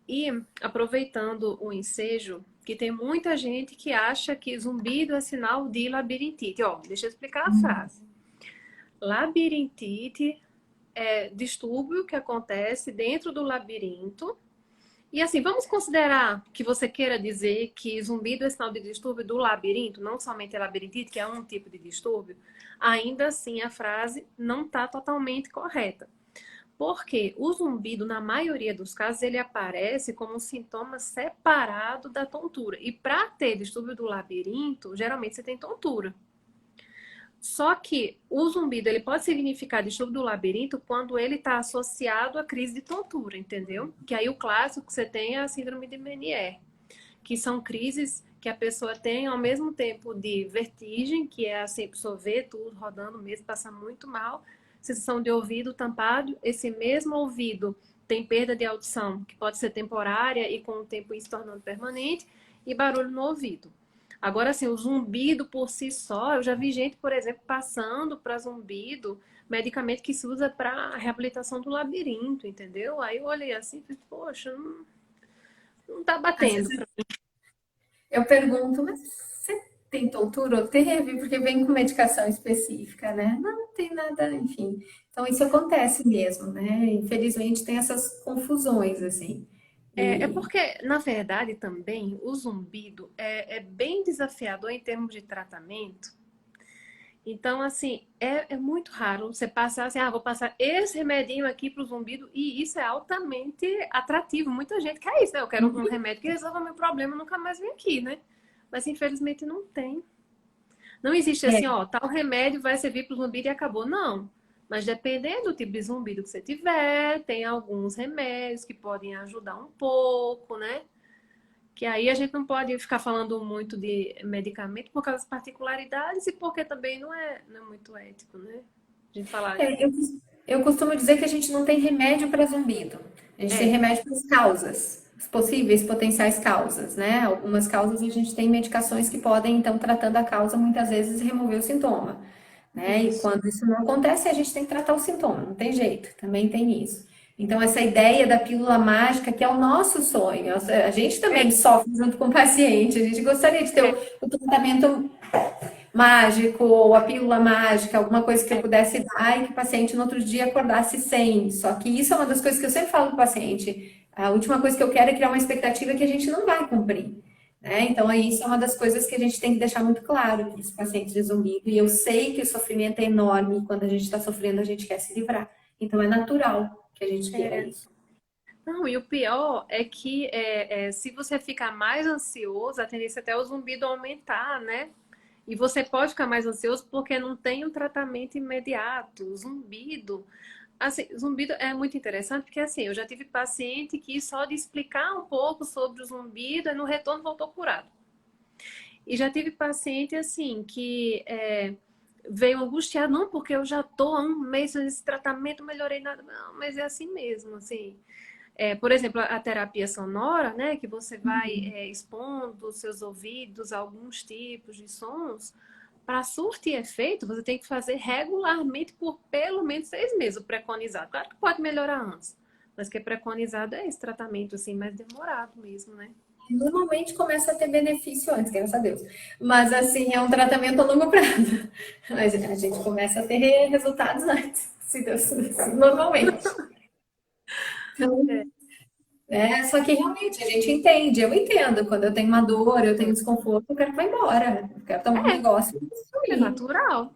E aproveitando o ensejo, que tem muita gente que acha que zumbido é sinal de labirintite. Ó, deixa eu explicar a frase. Labirintite é distúrbio que acontece dentro do labirinto. E assim, vamos considerar que você queira dizer que zumbido é sinal de distúrbio do labirinto, não somente a labirintite, que é um tipo de distúrbio. Ainda assim, a frase não está totalmente correta. Porque o zumbido, na maioria dos casos, ele aparece como um sintoma separado da tontura. E para ter distúrbio do labirinto, geralmente você tem tontura. Só que o zumbido ele pode significar distúrbio do labirinto quando ele está associado à crise de tontura, entendeu? Que aí o clássico que você tem é a síndrome de Meniere, que são crises que a pessoa tem ao mesmo tempo de vertigem, que é assim, a pessoa vê tudo rodando mesmo, passa muito mal, sensação de ouvido tampado, esse mesmo ouvido tem perda de audição, que pode ser temporária e com o tempo isso se tornando permanente, e barulho no ouvido. Agora, assim, o zumbido por si só, eu já vi gente, por exemplo, passando para zumbido, medicamento que se usa para reabilitação do labirinto, entendeu? Aí eu olhei assim e falei, poxa, não tá Às batendo. vezes eu pergunto, mas você tem tontura? Teve, porque vem com medicação específica, né? Não tem nada, enfim. Então, isso acontece mesmo, né? Infelizmente, tem essas confusões, assim. É E porque, na verdade, também o zumbido é bem desafiador em termos de tratamento. Então, assim, é muito raro você passar assim, vou passar esse remedinho aqui para o zumbido, e isso é altamente atrativo. Muita gente quer isso, né? Eu quero um remédio que resolva meu problema, nunca mais vem aqui, né? Mas infelizmente não tem. Não existe é, assim, ó, tal remédio vai servir para o zumbido e acabou. Não. Mas dependendo do tipo de zumbido que você tiver, tem alguns remédios que podem ajudar um pouco, né? Que aí a gente não pode ficar falando muito de medicamento por causa das particularidades e porque também não é muito ético, né? A gente falar. é, eu, eu costumo dizer que a gente não tem remédio para zumbido. A gente tem É, remédio para as causas, as possíveis, potenciais causas, né? Algumas causas a gente tem medicações que podem, então, tratando a causa, muitas vezes remover o sintoma, né? E isso. quando isso não acontece, a gente tem que tratar o sintoma, não tem jeito, também tem isso. Então, essa ideia da pílula mágica, que é o nosso sonho, a gente também É, sofre junto com o paciente, a gente gostaria de ter é, o tratamento mágico, ou a pílula mágica, alguma coisa que eu é. pudesse dar e que o paciente no outro dia acordasse sem. Só que isso é uma das coisas que eu sempre falo para o paciente. A última coisa que eu quero é criar uma expectativa que a gente não vai cumprir. Né? Então, isso é uma das coisas que a gente tem que deixar muito claro para os pacientes de zumbido. E eu sei que o sofrimento é enorme, e quando a gente está sofrendo, a gente quer se livrar. Então, é natural que a gente queira É. isso. Não, e o pior é que se você ficar mais ansioso, a tendência é até o zumbido aumentar, né? E você pode ficar mais ansioso porque não tem um tratamento imediato. O zumbido, assim, zumbido é muito interessante porque assim, eu já tive paciente que só de explicar um pouco sobre o zumbido, no retorno voltou curado. E já tive paciente assim que veio angustiado, não, porque eu já tô há um mês nesse tratamento, melhorei nada. Não, mas é assim mesmo, assim. Por exemplo, a terapia sonora, né, que você vai expondo os seus ouvidos a alguns tipos de sons, para surtir efeito, você tem que fazer regularmente por pelo menos 6 meses, o preconizado. Claro que pode melhorar antes, mas que é preconizado é esse tratamento, assim, mais demorado mesmo, né? Normalmente começa a ter benefício antes, graças a Deus. Mas, assim, é um tratamento a longo prazo. Mas a gente começa a ter resultados antes, se Deus, normalmente. Então, É, só que realmente a gente entende, eu entendo. Quando eu tenho uma dor, eu tenho desconforto, eu quero que vá embora. Eu quero tomar um é, negócio e é sumir. natural.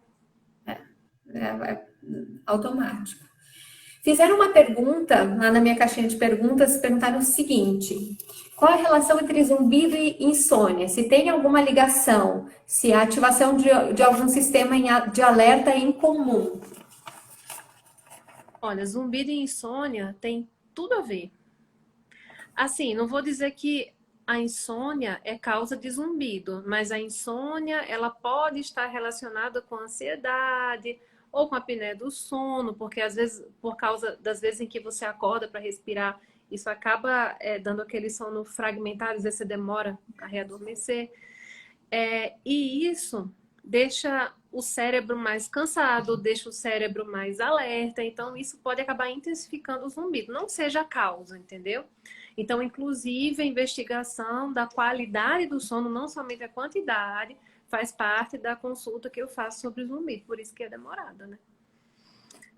É automático. Fizeram uma pergunta lá na minha caixinha de perguntas, perguntaram o seguinte: qual a relação entre zumbido e insônia? Se tem alguma ligação, se a ativação de algum sistema de alerta é incomum. Olha, zumbido e insônia tem tudo a ver. Assim, não vou dizer que a insônia é causa de zumbido, mas a insônia, ela pode estar relacionada com ansiedade ou com a apneia do sono, porque às vezes, por causa das vezes em que você acorda para respirar, isso acaba dando aquele sono fragmentado, às vezes você demora a readormecer. E isso deixa o cérebro mais cansado, deixa o cérebro mais alerta, então isso pode acabar intensificando o zumbido. Não seja a causa, entendeu? Então, inclusive, a investigação da qualidade do sono, não somente a quantidade, faz parte da consulta que eu faço sobre o zumbido, por isso que é demorada, né?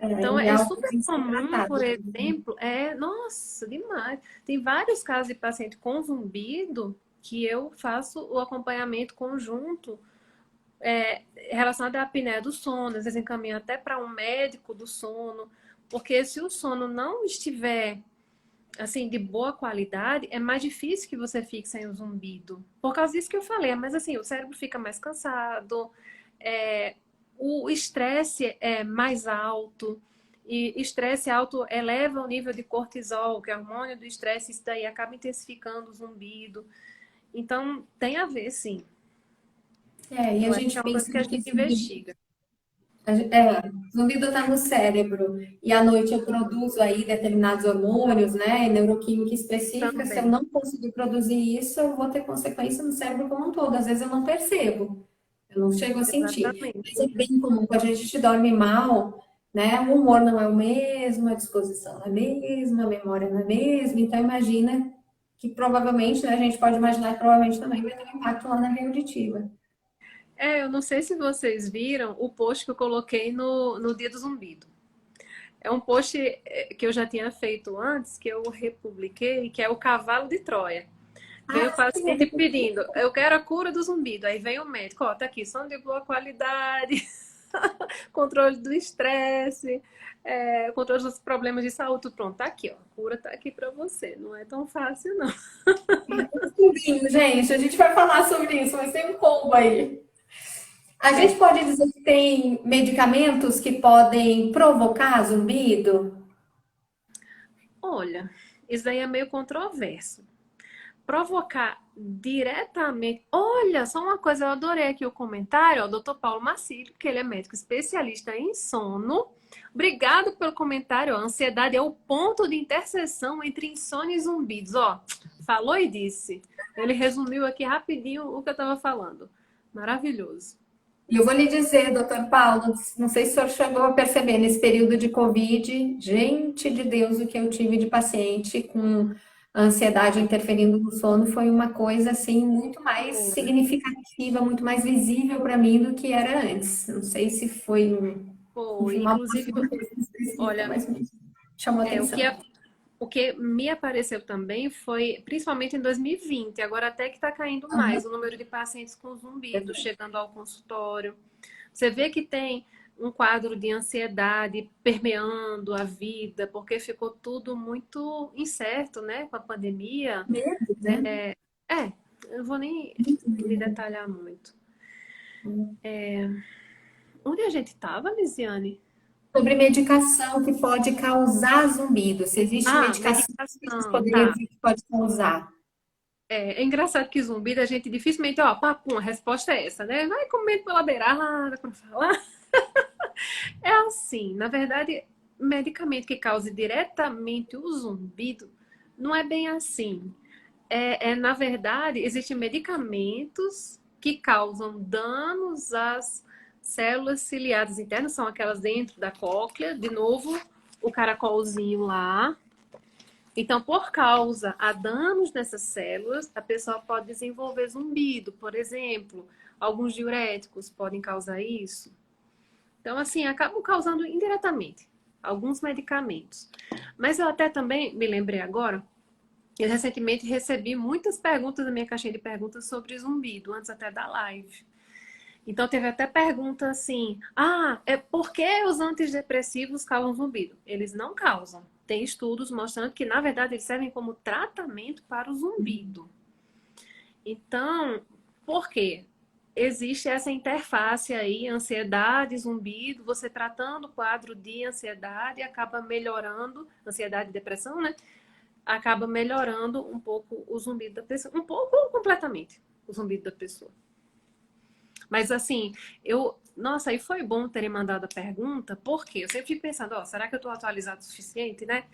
Então, É é algo que super tem que ser comum, por tratado. exemplo, nossa, demais. Tem vários casos de paciente com zumbido que eu faço o acompanhamento conjunto relacionado à apneia do sono, às vezes encaminho até para um médico do sono, porque se o sono não estiver assim de boa qualidade, é mais difícil que você fique sem o zumbido. Por causa disso que eu falei, mas assim, o cérebro fica mais cansado, é, o estresse é mais alto, e estresse alto eleva o nível de cortisol, que é o hormônio do estresse, isso daí acaba intensificando o zumbido. Então, tem a ver, sim. E a Eu acho que gente é uma coisa pensa que a que gente investiga zumbido está no cérebro e à noite eu produzo aí determinados hormônios, né, neuroquímica específica. Se eu também. não conseguir produzir isso, eu vou ter consequência no cérebro como um todo. Às vezes eu não percebo, eu não chego a sentir. Mas é Exatamente. bem comum, quando a gente dorme mal, né, o humor não é o mesmo, a disposição não é a mesma, a memória não é a mesma. Então imagina que provavelmente, né, a gente pode imaginar que provavelmente também vai ter um impacto lá na reauditiva. Eu não sei se vocês viram o post que eu coloquei no Dia do Zumbido. É um post que eu já tinha feito antes, que eu republiquei, que é o cavalo de Troia. Veio o Ah, sim, paciente pedindo, eu quero a cura do zumbido. Aí vem o médico, ó, tá aqui, som de boa qualidade, controle do estresse, controle dos problemas de saúde, tudo pronto, tá aqui, ó. A cura tá aqui pra você. Não é tão fácil, não. zumbido, gente. A gente vai falar sobre isso, mas tem um combo aí. A gente É, pode dizer que tem medicamentos que podem provocar zumbido? olha, isso daí é meio controverso. Provocar diretamente. Olha, só uma coisa, eu adorei aqui o comentário, ó, do Dr. Paulo Marcílio, que ele é médico especialista em sono. Obrigado pelo comentário. Ó. A ansiedade é o ponto de interseção entre insônia e zumbidos. Ó, falou e disse. Ele resumiu aqui rapidinho o que eu estava falando. Maravilhoso. E eu vou lhe dizer, doutor Paulo, não sei se o senhor chegou a perceber, nesse período de Covid, gente de Deus, o que eu tive de paciente com ansiedade interferindo no sono foi uma coisa assim muito mais Foi. significativa, muito mais visível para mim do que era antes. Não sei se foi, enfim, Foi. uma Inclusive, coisa específica, olha, mas me chamou a é, o que, atenção. o que me apareceu também foi, principalmente em 2020, agora até que está caindo mais Aham. o número de pacientes com zumbido chegando ao consultório. Você vê que tem um quadro de ansiedade permeando a vida, porque ficou tudo muito incerto, né, com a pandemia. Medo, né? É, eu não vou nem me detalhar muito. Onde a gente estava, Lisiane? Sobre medicação que pode causar zumbido. Se existe Ah, medicação que a gente medicação, poderia tá. dizer que pode causar. É engraçado que zumbido a gente dificilmente, ó, papum, a resposta é essa, né? Vai comendo pela beirada pra falar. É assim, na verdade, medicamento que cause diretamente o zumbido não é bem assim. Na verdade, existem medicamentos que causam danos às células ciliadas internas, são aquelas dentro da cóclea, de novo, o caracolzinho lá. Então, por causa a danos nessas células, a pessoa pode desenvolver zumbido, por exemplo. Alguns diuréticos podem causar isso. Então, assim, acabam causando indiretamente alguns medicamentos. Mas eu até também me lembrei agora, eu recentemente recebi muitas perguntas na minha caixinha de perguntas sobre zumbido, antes até da live. Então teve até pergunta assim: por que os antidepressivos causam zumbido? Eles não causam. Tem estudos mostrando que, na verdade, eles servem como tratamento para o zumbido. Então, por quê? Existe essa interface aí, ansiedade, zumbido, você tratando o quadro de ansiedade acaba melhorando, ansiedade e depressão, né? Acaba melhorando um pouco o zumbido da pessoa, um pouco ou completamente o zumbido da pessoa. Mas assim, nossa, aí foi bom terem mandado a pergunta, porque eu sempre fico pensando, ó, será que eu estou atualizado o suficiente, né?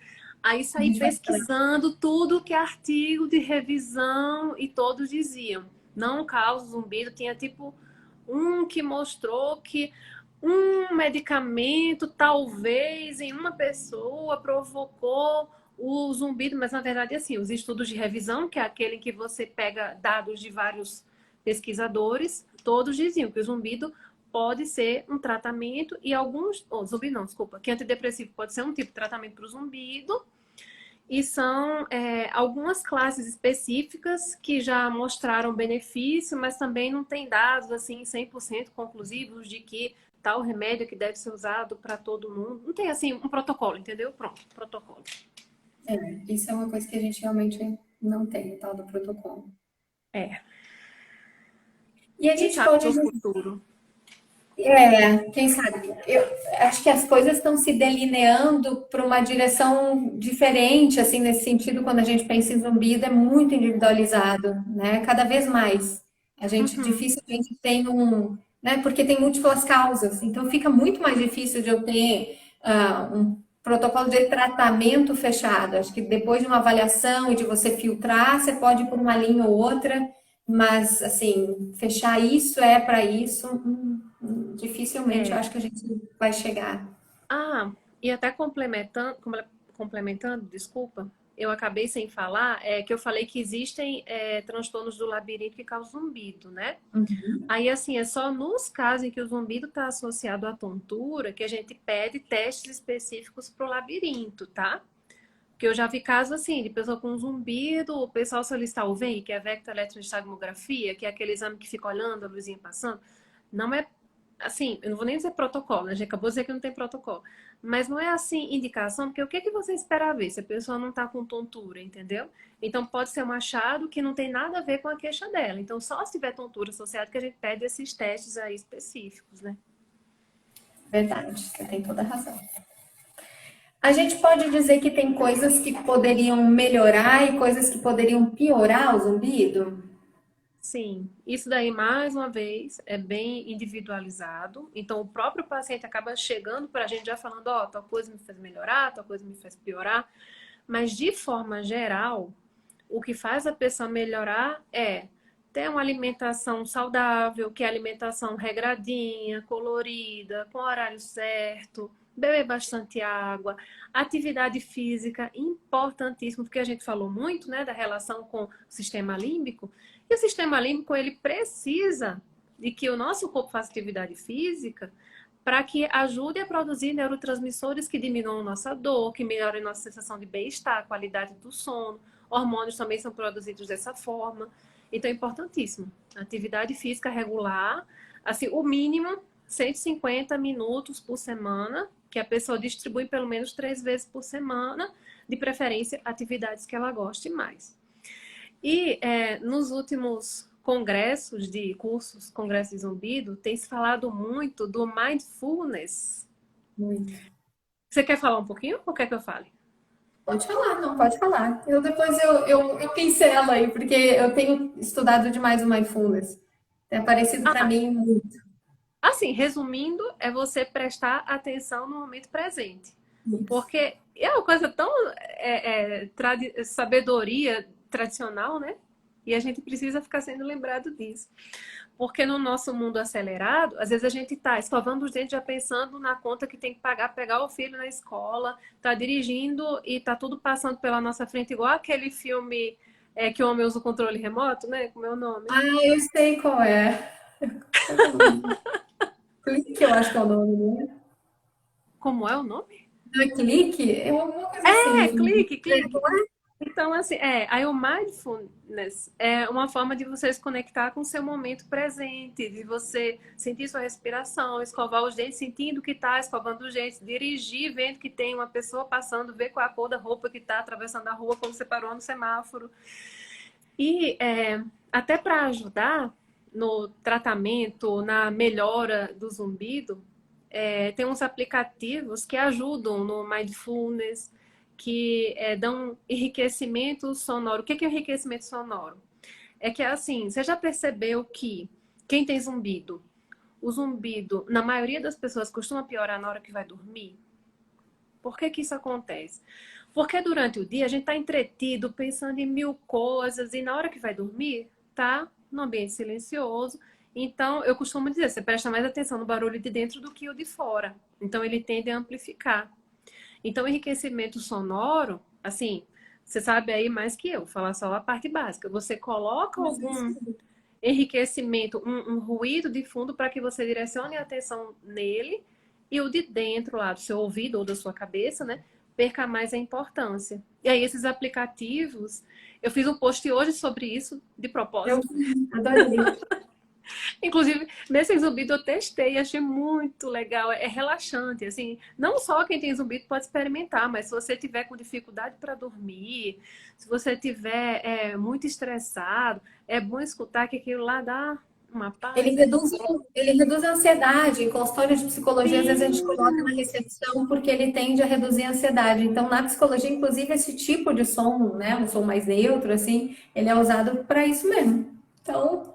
Aí A saí gente vai falar. pesquisando tudo que é artigo de revisão e todos diziam, não causa zumbido. Tinha tipo um que mostrou que um medicamento talvez em uma pessoa provocou o zumbido, mas na verdade assim, os estudos de revisão, que é aquele em que você pega dados de vários pesquisadores, todos diziam que o zumbido pode ser um tratamento e alguns, zumbido não, desculpa, que antidepressivo pode ser um tipo de tratamento para o zumbido e são algumas classes específicas que já mostraram benefício, mas também não tem dados assim 100% conclusivos de que tal remédio que deve ser usado para todo mundo. Não tem assim um protocolo, entendeu? Pronto, protocolo. Isso é uma coisa que a gente realmente não tem, o tal do protocolo. É. E a Quem gente sabe pode no dizer, futuro? quem sabe, eu acho que as coisas estão se delineando para uma direção diferente, assim, nesse sentido, quando a gente pensa em zumbido, é muito individualizado, né? Cada vez mais. A gente Uhum. dificilmente tem né? Porque tem múltiplas causas, então fica muito mais difícil de eu ter um protocolo de tratamento fechado. Acho que depois de uma avaliação e de você filtrar, você pode ir por uma linha ou outra, mas assim, fechar isso é para isso. Dificilmente eu É. acho que a gente vai chegar. E até complementando, desculpa. eu acabei sem falar, é que eu falei que existem transtornos do labirinto que causam zumbido, né? Uhum. Aí, assim, é só nos casos em que o zumbido está associado à tontura que a gente pede testes específicos para o labirinto, tá? Porque eu já vi casos assim, de pessoa com zumbido, o pessoal solicitar o VEI, que é a vectoeletroencefalografia, que é aquele exame que fica olhando a luzinha passando. Não é assim, eu não vou nem dizer protocolo, né? A gente acabou de dizer que não tem protocolo. Mas não é assim indicação, porque o que, que você espera ver se a pessoa não está com tontura, entendeu? Então pode ser um achado que não tem nada a ver com a queixa dela. Então só se tiver tontura associada que a gente pede esses testes aí específicos, né? Verdade, você tem toda a razão. A gente pode dizer que tem coisas que poderiam melhorar e coisas que poderiam piorar o zumbido? Sim, isso daí, mais uma vez, é bem individualizado. Então, o próprio paciente acaba chegando para a gente já falando: ó, tal coisa me faz melhorar, tal coisa me faz piorar. Mas, de forma geral, o que faz a pessoa melhorar é ter uma alimentação saudável, que é alimentação regradinha, colorida, com horário certo, beber bastante água, atividade física, importantíssimo, porque a gente falou muito, né, da relação com o sistema límbico, e o sistema límbico, ele precisa de que o nosso corpo faça atividade física para que ajude a produzir neurotransmissores que diminuam nossa dor, que melhorem nossa sensação de bem-estar, qualidade do sono. Hormônios também são produzidos dessa forma. Então é importantíssimo. Atividade física regular, assim, o mínimo 150 minutos por semana, que a pessoa distribui pelo menos 3 vezes por semana, de preferência atividades que ela goste mais. E nos últimos congressos de zumbido, tem se falado muito do mindfulness. Muito. Você quer falar um pouquinho ou quer que eu fale? Pode falar, não, pode falar. Eu pincelo aí, porque eu tenho estudado demais o mindfulness. Tem aparecido para Ah, mim muito. assim, resumindo, é você prestar atenção no momento presente. Muito. Porque é uma coisa tão sabedoria tradicional, né? E a gente precisa ficar sendo lembrado disso. Porque no nosso mundo acelerado, às vezes a gente está escovando os dentes já pensando na conta que tem que pagar, pegar o filho na escola, tá dirigindo e tá tudo passando pela nossa frente, igual aquele filme que o homem usa o controle remoto, né? Como é o nome? Ah, eu sei qual é. Qual que é o nome? Clique, eu acho que é o nome, né? Como é o nome? Não é clique? É alguma coisa assim. Clique, É, clique. Então, assim, aí o mindfulness é uma forma de você se conectar com o seu momento presente, de você sentir sua respiração, escovar os dentes, sentindo que está escovando os dentes, dirigir, vendo que tem uma pessoa passando, ver qual é a cor da roupa que está atravessando a rua quando você parou no semáforo. E até para ajudar no tratamento, na melhora do zumbido, tem uns aplicativos que ajudam no mindfulness, que dão enriquecimento sonoro. O que é enriquecimento sonoro? É que assim, você já percebeu que quem tem zumbido, o zumbido, na maioria das pessoas, costuma piorar na hora que vai dormir? Por que que isso acontece? Porque durante o dia a gente está entretido, pensando em mil coisas, e na hora que vai dormir, tá no ambiente silencioso. Então, eu costumo dizer, você presta mais atenção no barulho de dentro do que o de fora. Então, ele tende a amplificar. Então, enriquecimento sonoro, assim, você sabe aí mais que eu, falar só a parte básica. Você coloca algum enriquecimento, um ruído de fundo para que você direcione a atenção nele e o de dentro lá do seu ouvido ou da sua cabeça, né? Perca mais a importância. E aí, esses aplicativos, eu fiz um post hoje sobre isso, de eu propósito. adorei. Inclusive, nesse zumbido eu testei, achei muito legal, é relaxante, assim, não só quem tem zumbido pode experimentar, mas se você tiver com dificuldade para dormir, se você tiver muito estressado, é bom escutar que aquilo lá dá uma Ele paz. reduz, ele reduz a ansiedade. Em consultório de psicologia, às vezes a gente coloca na Sim. recepção porque ele tende a reduzir a ansiedade. Então, na psicologia, inclusive, esse tipo de som, né, um som mais neutro, assim, ele é usado para isso mesmo. Então,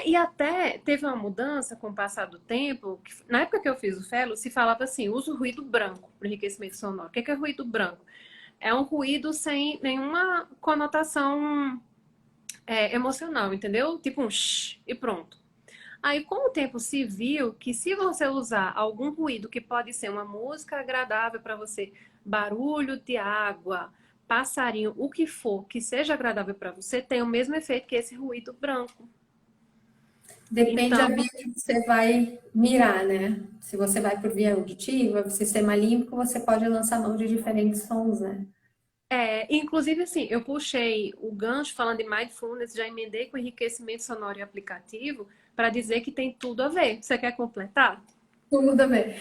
E até teve uma mudança com o passar do tempo, que, na época que eu fiz o fellow, se falava assim, usa o ruído branco para enriquecimento sonoro. O que é ruído branco? É um ruído sem nenhuma conotação emocional, entendeu? Tipo um shh e pronto. Aí, com o tempo, se viu que se você usar algum ruído que pode ser uma música agradável para você, barulho de água, passarinho, o que for, que seja agradável para você, tem o mesmo efeito que esse ruído branco. Depende a Então, via que você vai mirar, né? Se você vai por via auditiva, sistema límbico, você pode lançar mão de diferentes sons, né? inclusive assim, eu puxei o gancho falando de mindfulness, já emendei com enriquecimento sonoro e aplicativo para dizer que tem tudo a ver. Você quer completar? Tudo a ver.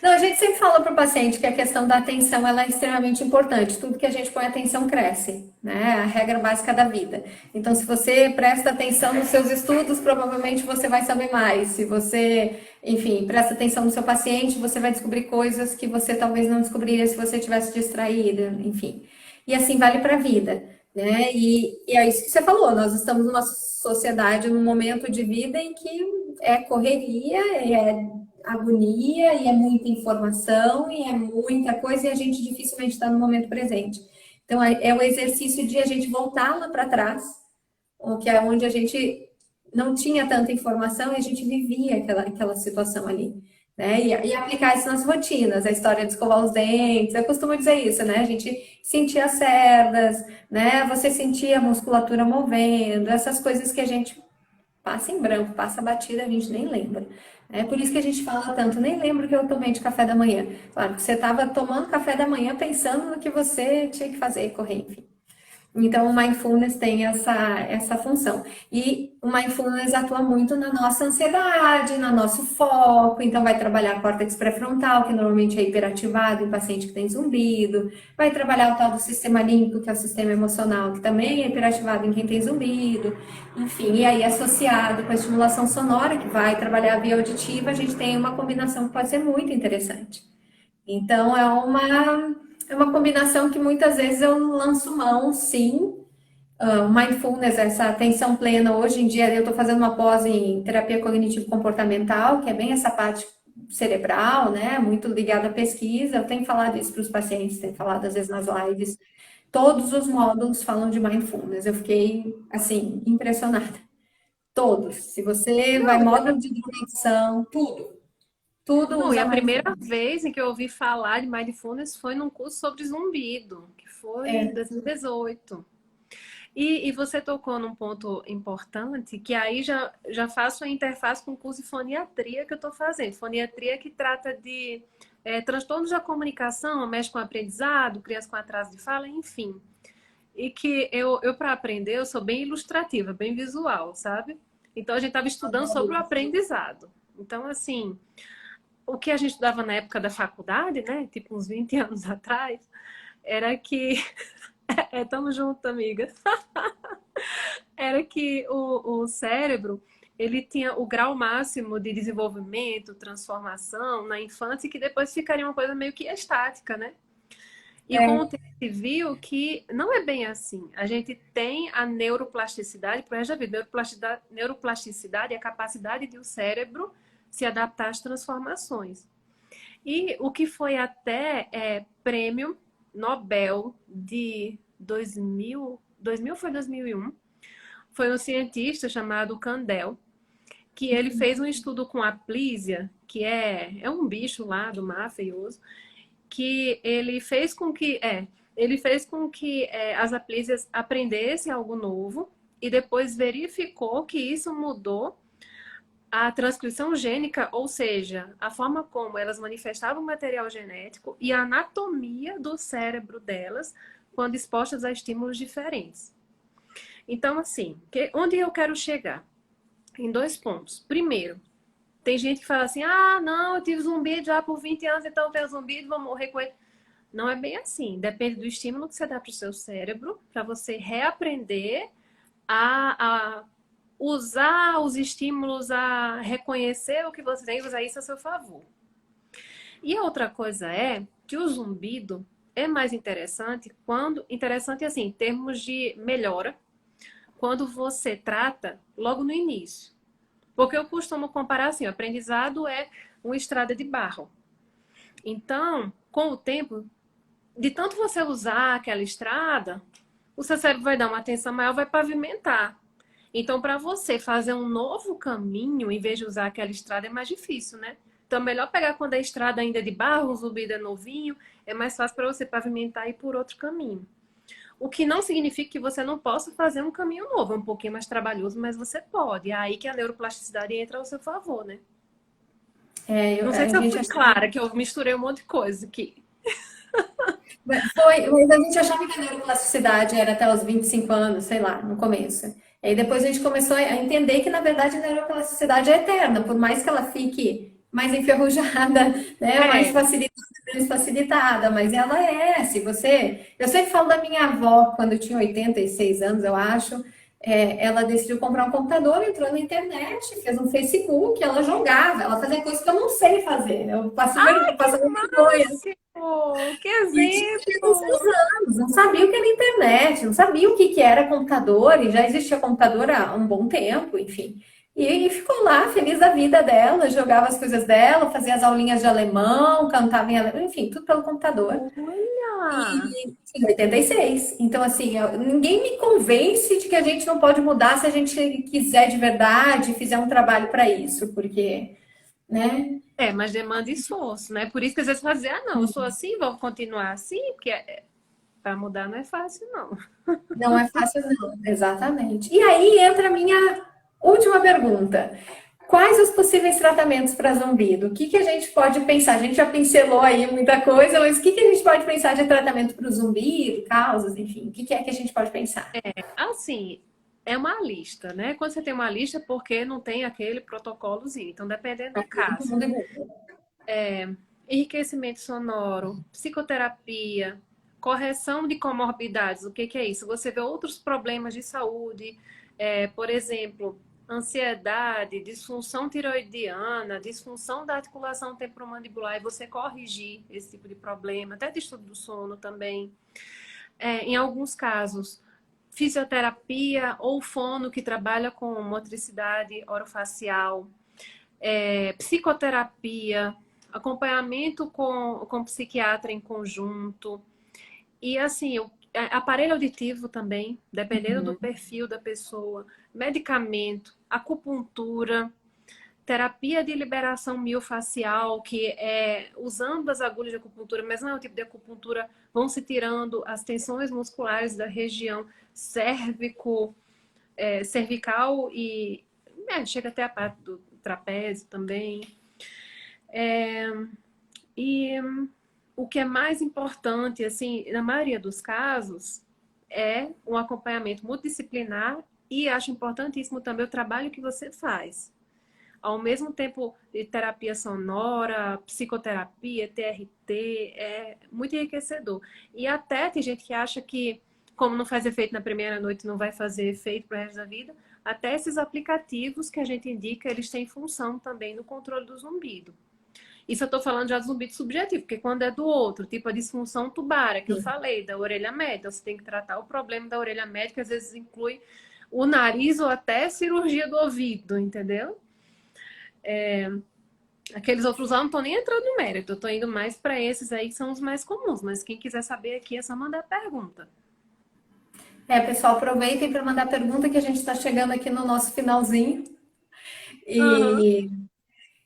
Não, a gente sempre fala para o paciente que a questão da atenção ela é extremamente importante. Tudo que a gente põe atenção cresce, né? É a regra básica da vida. Então, se você presta atenção nos seus estudos, provavelmente você vai saber mais. Se você, enfim, presta atenção no seu paciente, você vai descobrir coisas que você talvez não descobriria se você tivesse distraído, enfim. E assim vale para a vida, né? E é isso que você falou. Nós estamos numa sociedade, num momento de vida em que é correria, é agonia e é muita informação e é muita coisa e a gente dificilmente está no momento presente. Então, é o exercício de a gente voltar lá para trás, que é onde a gente não tinha tanta informação e a gente vivia aquela situação ali. Né? E aplicar isso nas rotinas, a história de escovar os dentes, eu costumo dizer isso, né? A gente sentia as cerdas, né? Você sentia a musculatura movendo, essas coisas que a gente passa em branco, passa batida, a gente nem lembra. É por isso que a gente fala tanto, nem lembro que eu tomei de café da manhã. Claro que você estava tomando café da manhã pensando no que você tinha que fazer, correr, enfim. Então, o mindfulness tem essa função. E o mindfulness atua muito na nossa ansiedade, no nosso foco. Então, vai trabalhar a córtex pré-frontal, que normalmente é hiperativado em paciente que tem zumbido. Vai trabalhar o tal do sistema límbico, que é o sistema emocional, que também é hiperativado em quem tem zumbido. Enfim, e aí associado com a estimulação sonora, que vai trabalhar a via auditiva, a gente tem uma combinação que pode ser muito interessante. Então, é uma combinação que muitas vezes eu lanço mão, sim. Mindfulness, essa atenção plena, hoje em dia eu estou fazendo uma pós em terapia cognitivo-comportamental, que é bem essa parte cerebral, né? Muito ligada à pesquisa. Eu tenho falado isso para os pacientes, tenho falado às vezes nas lives. Todos os módulos falam de mindfulness. Eu fiquei, assim, impressionada. Todos. Se você vai não, módulo de meditação, tudo. Tudo não, e usa a primeira mindfulness. vez em que eu ouvi falar de mindfulness foi num curso sobre zumbido, que foi em 2018. E você tocou num ponto importante, que aí já faço a interface com o curso de foniatria que eu estou fazendo. Foniatria que trata de transtornos da comunicação, mexe com aprendizado, criança com atraso de fala, enfim. E que eu para aprender, eu sou bem ilustrativa, bem visual, sabe? Então, a gente estava estudando sobre o aprendizado. Então, assim, o que a gente estudava na época da faculdade, né? Tipo uns 20 anos atrás, era que... tamo junto, amiga. Era que o cérebro ele tinha o grau máximo de desenvolvimento, transformação na infância, que depois ficaria uma coisa meio que estática, né? E com o É, tempo se viu que não é bem assim. A gente tem a neuroplasticidade, por resto da vida. Neuroplasticidade é a capacidade de o cérebro se adaptar às transformações. E o que foi até prêmio Nobel de 2000 foi 2001, foi um cientista chamado Kandel, que ele fez um estudo com a plísia, que é um bicho lá do mar feioso, que ele fez com que as aplísias aprendessem algo novo e depois verificou que isso mudou a transcrição gênica, ou seja, a forma como elas manifestavam o material genético e a anatomia do cérebro delas quando expostas a estímulos diferentes. Então, assim, onde eu quero chegar? Em dois pontos. Primeiro, tem gente que fala assim: ah, não, eu tive zumbido já por 20 anos, então eu tenho zumbido, vou morrer com ele. Não é bem assim. Depende do estímulo que você dá para o seu cérebro, para você reaprender a usar os estímulos, a reconhecer o que você tem e usar isso a seu favor. E a outra coisa é que o zumbido é mais interessante assim, em termos de melhora, quando você trata logo no início. Porque eu costumo comparar assim, o aprendizado é uma estrada de barro. Então, com o tempo, de tanto você usar aquela estrada, o seu cérebro vai dar uma atenção maior, vai pavimentar. Então, para você fazer um novo caminho, em vez de usar aquela estrada, é mais difícil, né? Então, é melhor pegar quando a estrada ainda é de barro, o zumbido é novinho, é mais fácil para você pavimentar e ir por outro caminho. O que não significa que você não possa fazer um caminho novo, é um pouquinho mais trabalhoso, mas você pode. É aí que a neuroplasticidade entra ao seu favor, né? Não sei A se eu gente fui achava, clara, que eu misturei um monte de coisa aqui. mas a gente achava que a neuroplasticidade era até os 25 anos, sei lá, no começo. E aí depois a gente começou a entender que, na verdade, a neuroplasticidade é eterna, por mais que ela fique mais enferrujada, né, mais É, facilitada, menos facilitada, mas ela é, se você... Eu sempre falo da minha avó, quando eu tinha 86 anos, eu acho, ela decidiu comprar um computador, entrou na internet, fez um Facebook, ela jogava, ela fazia coisas que eu não sei fazer, eu passo vergonha. máximo! Que E tinha uns seus exemplo! anos, não sabia o que era internet, não sabia o que que era computador, e já existia computador há um bom tempo, enfim. E ficou lá, feliz da vida dela, jogava as coisas dela, fazia as aulinhas de alemão, cantava em alemão, enfim, tudo pelo computador. Olha! Em 86. Então, assim, ninguém me convence de que a gente não pode mudar se a gente quiser de verdade, fizer um trabalho para isso, porque, né? É, mas demanda esforço, né? Por isso que às vezes fazer, ah, não, eu sou assim, vou continuar assim, porque para mudar não é fácil, não. Não é fácil, não. Exatamente. E aí entra a minha última pergunta. Quais os possíveis tratamentos para zumbido? O que que a gente pode pensar? A gente já pincelou aí muita coisa, mas o que que a gente pode pensar de tratamento para o zumbido, causas, enfim? O que que é que a gente pode pensar? Assim, é uma lista, né? Quando você tem uma lista, é porque não tem aquele protocolozinho. Então, dependendo do Todo caso, mundo igual. enriquecimento sonoro, psicoterapia, correção de comorbidades. O que que é isso? Você vê outros problemas de saúde, por exemplo, ansiedade, disfunção tiroidiana, disfunção da articulação temporomandibular, e você corrigir esse tipo de problema, até distúrbio do sono também. Em alguns casos, fisioterapia ou fono que trabalha com motricidade orofacial, psicoterapia, acompanhamento com psiquiatra em conjunto. E assim, aparelho auditivo também, dependendo do perfil da pessoa, medicamento, acupuntura, terapia de liberação miofacial, que é usando as agulhas de acupuntura, mas não é o tipo de acupuntura, vão se tirando as tensões musculares da região cervical e chega até a parte do trapézio também. E o que é mais importante, assim, na maioria dos casos, é um acompanhamento multidisciplinar e acho importantíssimo também o trabalho que você faz. Ao mesmo tempo de terapia sonora, psicoterapia, TRT, é muito enriquecedor. E até tem gente que acha que, como não faz efeito na primeira noite, não vai fazer efeito para o resto da vida. Até esses aplicativos que a gente indica, eles têm função também no controle do zumbido. Isso eu estou falando já do zumbido subjetivo, porque quando é do outro, tipo a disfunção tubária, que eu falei, da orelha média, você tem que tratar o problema da orelha média, que às vezes inclui o nariz ou até cirurgia do ouvido, entendeu? Aqueles outros lá não estou nem entrando no mérito, eu estou indo mais para esses aí que são os mais comuns, mas quem quiser saber aqui é só mandar pergunta. Pessoal, aproveitem para mandar pergunta que a gente está chegando aqui no nosso finalzinho. Aham. E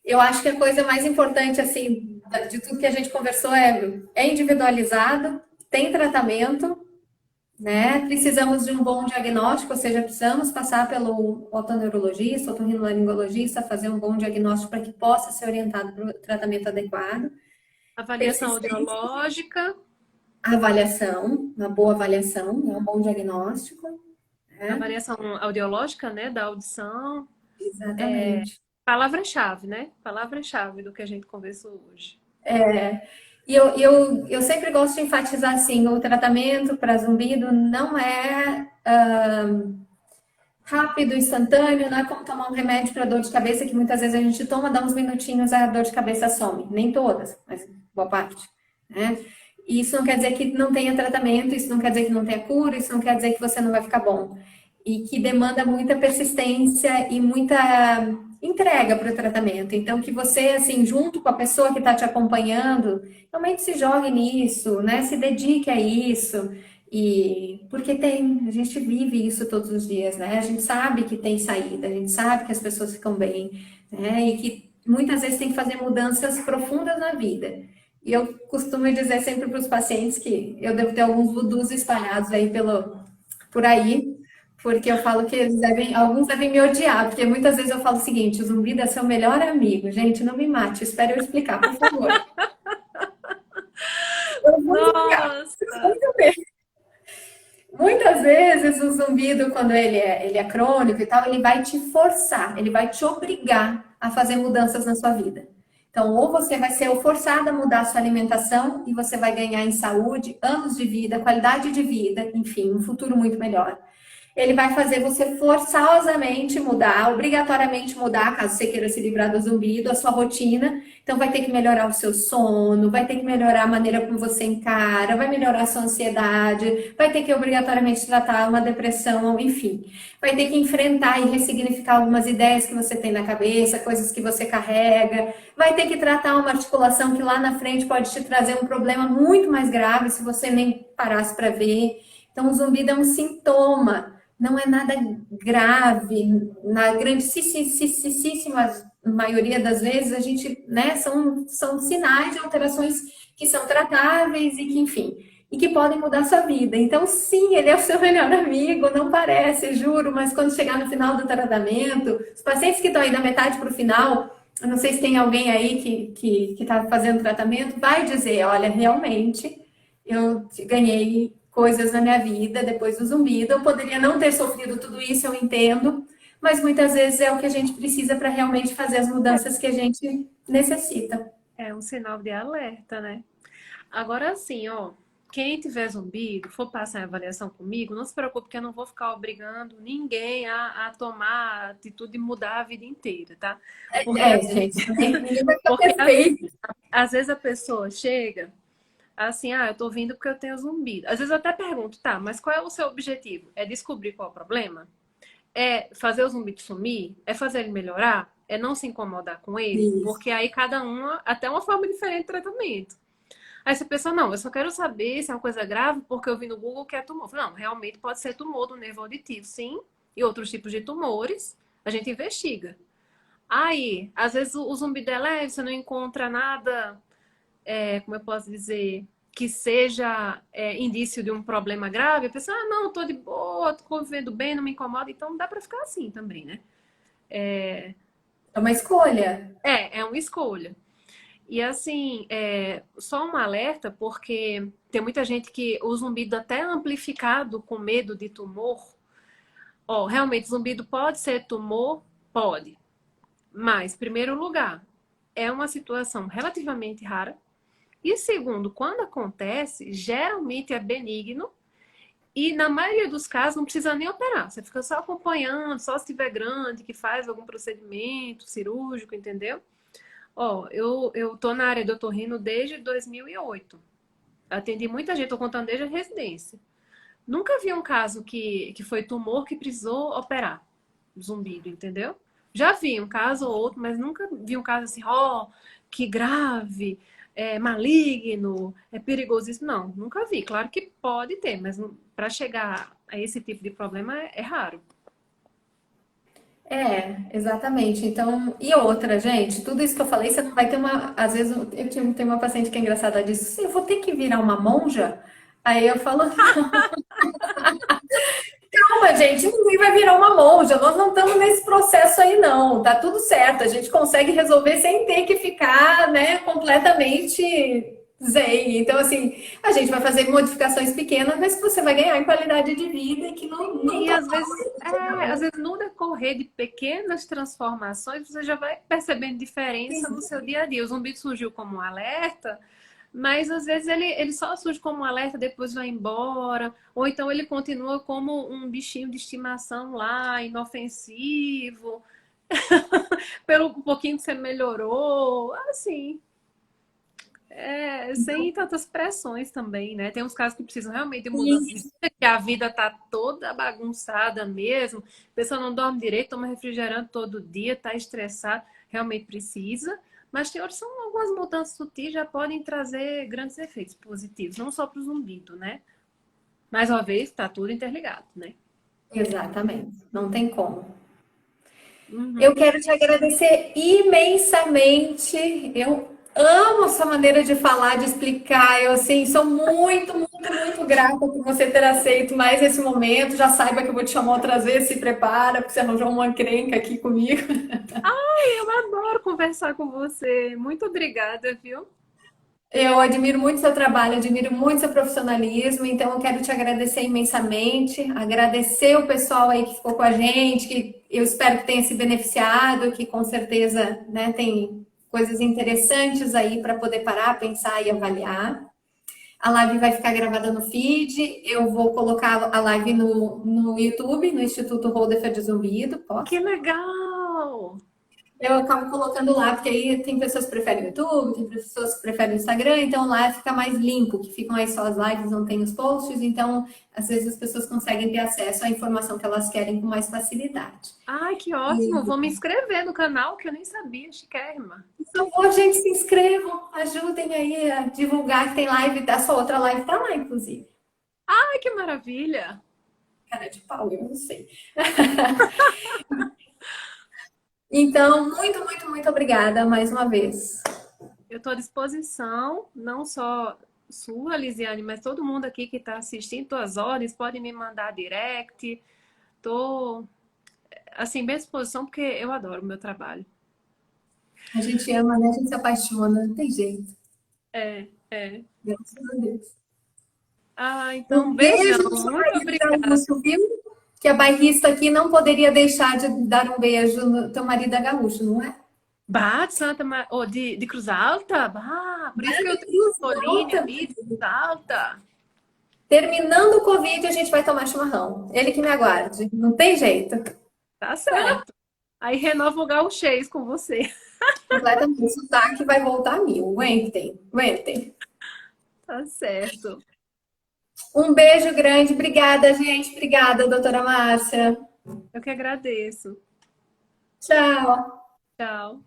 eu acho que a coisa mais importante, assim, de tudo que a gente conversou é individualizado, tem tratamento, né? Precisamos de um bom diagnóstico, ou seja, precisamos passar pelo otoneurologista, otorrinolaringologista, fazer um bom diagnóstico para que possa ser orientado para o tratamento adequado. Avaliação Persistência, audiológica, avaliação, uma boa avaliação, né? Um bom diagnóstico, né? avaliação audiológica, né, da audição. Exatamente. Palavra-chave, né? Palavra-chave do que a gente conversou hoje. E eu sempre gosto de enfatizar assim, o tratamento para zumbido não é rápido, instantâneo, não é como tomar um remédio para dor de cabeça, que muitas vezes a gente toma, dá uns minutinhos, a dor de cabeça some. Nem todas, mas boa parte. Né? E isso não quer dizer que não tenha tratamento, isso não quer dizer que não tenha cura, isso não quer dizer que você não vai ficar bom. E que demanda muita persistência e muita entrega para o tratamento. Então, que você, assim, junto com a pessoa que está te acompanhando, realmente se jogue nisso, né? Se dedique a isso. E porque a gente vive isso todos os dias, né? A gente sabe que tem saída, a gente sabe que as pessoas ficam bem, né? E que muitas vezes tem que fazer mudanças profundas na vida. E eu costumo dizer sempre para os pacientes que eu devo ter alguns voodoos espalhados aí por aí, porque eu falo que alguns devem me odiar, porque muitas vezes eu falo o seguinte: o zumbido é seu melhor amigo. Gente, não me mate, espere eu explicar, por favor. Eu vou explicar. Nossa! Muitas vezes o zumbido, quando ele é crônico e tal, ele vai te forçar, ele vai te obrigar a fazer mudanças na sua vida. Então, ou você vai ser forçado a mudar a sua alimentação e você vai ganhar em saúde, anos de vida, qualidade de vida, enfim, um futuro muito melhor. Ele vai fazer você forçosamente mudar, obrigatoriamente mudar, caso você queira se livrar do zumbido, a sua rotina. Então, vai ter que melhorar o seu sono, vai ter que melhorar a maneira como você encara, vai melhorar a sua ansiedade, vai ter que obrigatoriamente tratar uma depressão, enfim. Vai ter que enfrentar e ressignificar algumas ideias que você tem na cabeça, coisas que você carrega. Vai ter que tratar uma articulação que lá na frente pode te trazer um problema muito mais grave se você nem parasse para ver. Então, o zumbido é um sintoma. Não é nada grave, na grandíssima maioria das vezes, a gente, né, são sinais de alterações que são tratáveis e que, enfim, e que podem mudar a sua vida. Então, sim, ele é o seu melhor amigo, não parece, juro, mas quando chegar no final do tratamento, os pacientes que estão aí da metade para o final, eu não sei se tem alguém aí que está fazendo tratamento, vai dizer, olha, realmente, eu ganhei coisas na minha vida depois do zumbido. Eu poderia não ter sofrido tudo isso, eu entendo, mas muitas vezes é o que a gente precisa para realmente fazer as mudanças que a gente necessita. É um sinal de alerta, né? Agora assim, ó, quem tiver zumbido, for passar em avaliação comigo, não se preocupe que eu não vou ficar obrigando ninguém a tomar a atitude de mudar a vida inteira, tá? Porque, Gente, ninguém vai ficar porque perfeito. às vezes a pessoa chega assim, eu tô vindo porque eu tenho zumbido. Às vezes eu até pergunto, tá, mas qual é o seu objetivo? É descobrir qual é o problema? É fazer o zumbido sumir? É fazer ele melhorar? É não se incomodar com ele? Isso. Porque aí cada uma, até uma forma diferente de tratamento. Aí você pensa, não, eu só quero saber se é uma coisa grave porque eu vi no Google que é tumor. Não, realmente pode ser tumor do nervo auditivo, sim. E outros tipos de tumores, a gente investiga. Aí, às vezes o zumbido é leve, você não encontra nada, como eu posso dizer, que seja indício de um problema grave. A pessoa, não, tô de boa, tô convivendo bem, não me incomoda. Então dá pra ficar assim também, né? É uma escolha. É uma escolha. E assim, só um alerta, porque tem muita gente que o zumbido até amplificado com medo de tumor. Ó, realmente, zumbido pode ser tumor? Pode. Mas, primeiro lugar, é uma situação relativamente rara. E segundo, quando acontece, geralmente é benigno. E na maioria dos casos não precisa nem operar. Você fica só acompanhando, só se estiver grande, que faz algum procedimento cirúrgico, entendeu? Ó, eu tô na área do otorrino desde 2008. Atendi muita gente, tô contando desde a residência. Nunca vi um caso que foi tumor que precisou operar. Zumbido, entendeu? Já vi um caso ou outro, mas nunca vi um caso assim, que grave, é maligno, é perigosíssimo. Não, nunca vi. Claro que pode ter, mas para chegar a esse tipo de problema é raro. Exatamente. Então, e outra, gente, tudo isso que eu falei, você não vai ter uma. Às vezes tenho uma paciente que é engraçada, ela diz, eu vou ter que virar uma monja? Aí eu falo, calma, gente, ninguém vai virar uma monja, nós não estamos nesse processo aí, não. Tá tudo certo, a gente consegue resolver sem ter que ficar, né, completamente zen. Então, assim, a gente vai fazer modificações pequenas, mas que você vai ganhar em qualidade de vida e que não E tá. às vezes no decorrer de pequenas transformações, você já vai percebendo diferença no seu dia a dia. O zumbido surgiu como um alerta, mas às vezes ele só surge como um alerta, depois vai embora, ou então ele continua como um bichinho de estimação lá, inofensivo, pelo um pouquinho que você melhorou, assim. Sem tantas pressões também, né? Tem uns casos que precisam realmente de mudança de vida, que a vida tá toda bagunçada mesmo, a pessoa não dorme direito, toma refrigerante todo dia, tá estressado, realmente precisa. Mas tem outros, são algumas mudanças sutis, já podem trazer grandes efeitos positivos, não só para o zumbido, né? Mais uma vez, tá tudo interligado, né? Exatamente, não tem como. Eu Uhum. quero te agradecer imensamente. amo essa maneira de falar, de explicar. Eu, assim, sou muito grata por você ter aceito mais esse momento. Já saiba que eu vou te chamar outras vezes, se prepara, porque você arranjou uma encrenca aqui comigo. Eu adoro conversar com você. Muito obrigada, viu? Eu admiro muito seu trabalho, admiro muito seu profissionalismo, então eu quero te agradecer imensamente, agradecer o pessoal aí que ficou com a gente, que eu espero que tenha se beneficiado, que com certeza, né, tem coisas interessantes aí para poder parar, pensar e avaliar. A live vai ficar gravada no feed, eu vou colocar a live no YouTube, no Instituto Holder de Zumbido, Que posso? legal! Eu acabo colocando lá, porque aí tem pessoas que preferem o YouTube, tem pessoas que preferem o Instagram, então lá fica mais limpo, que ficam aí só as lives, não tem os posts, então às vezes as pessoas conseguem ter acesso à informação que elas querem com mais facilidade. Ai, que ótimo! Vou me inscrever no canal que eu nem sabia, chiquérrima. Por favor, gente, se inscrevam, ajudem aí a divulgar que tem live, a sua outra live tá lá, inclusive. Ai, que maravilha! Cara de pau, eu não sei. Então, muito obrigada mais uma vez. Eu estou à disposição, não só sua, Lisiane, mas todo mundo aqui que está assistindo, tuas ordens, pode me mandar direct. Estou, assim, bem à disposição, porque eu adoro o meu trabalho. A gente ama, né? A gente se apaixona, não tem jeito. É, é. Graças a Deus. Ah, então, Um beijão. beijo no seu Muito marido obrigada. gaúcho, viu? Que a bairrista aqui não poderia deixar de dar um beijo no teu marido é gaúcho, não é? Bah, de Santa oh, de Cruz Alta? Bah, por isso que eu Grande tenho Cruz Pauline Alta. ali de Cruz Alta. Terminando o Covid, a gente vai tomar chimarrão. Ele que me aguarde. Não tem jeito. Tá certo. Aí renova o gauchês com você. Completamente. O sotaque vai voltar a mil. Aguentem, aguentem. Tá certo. Um beijo grande. Obrigada, gente. Obrigada, doutora Márcia. Eu que agradeço. Tchau. Tchau.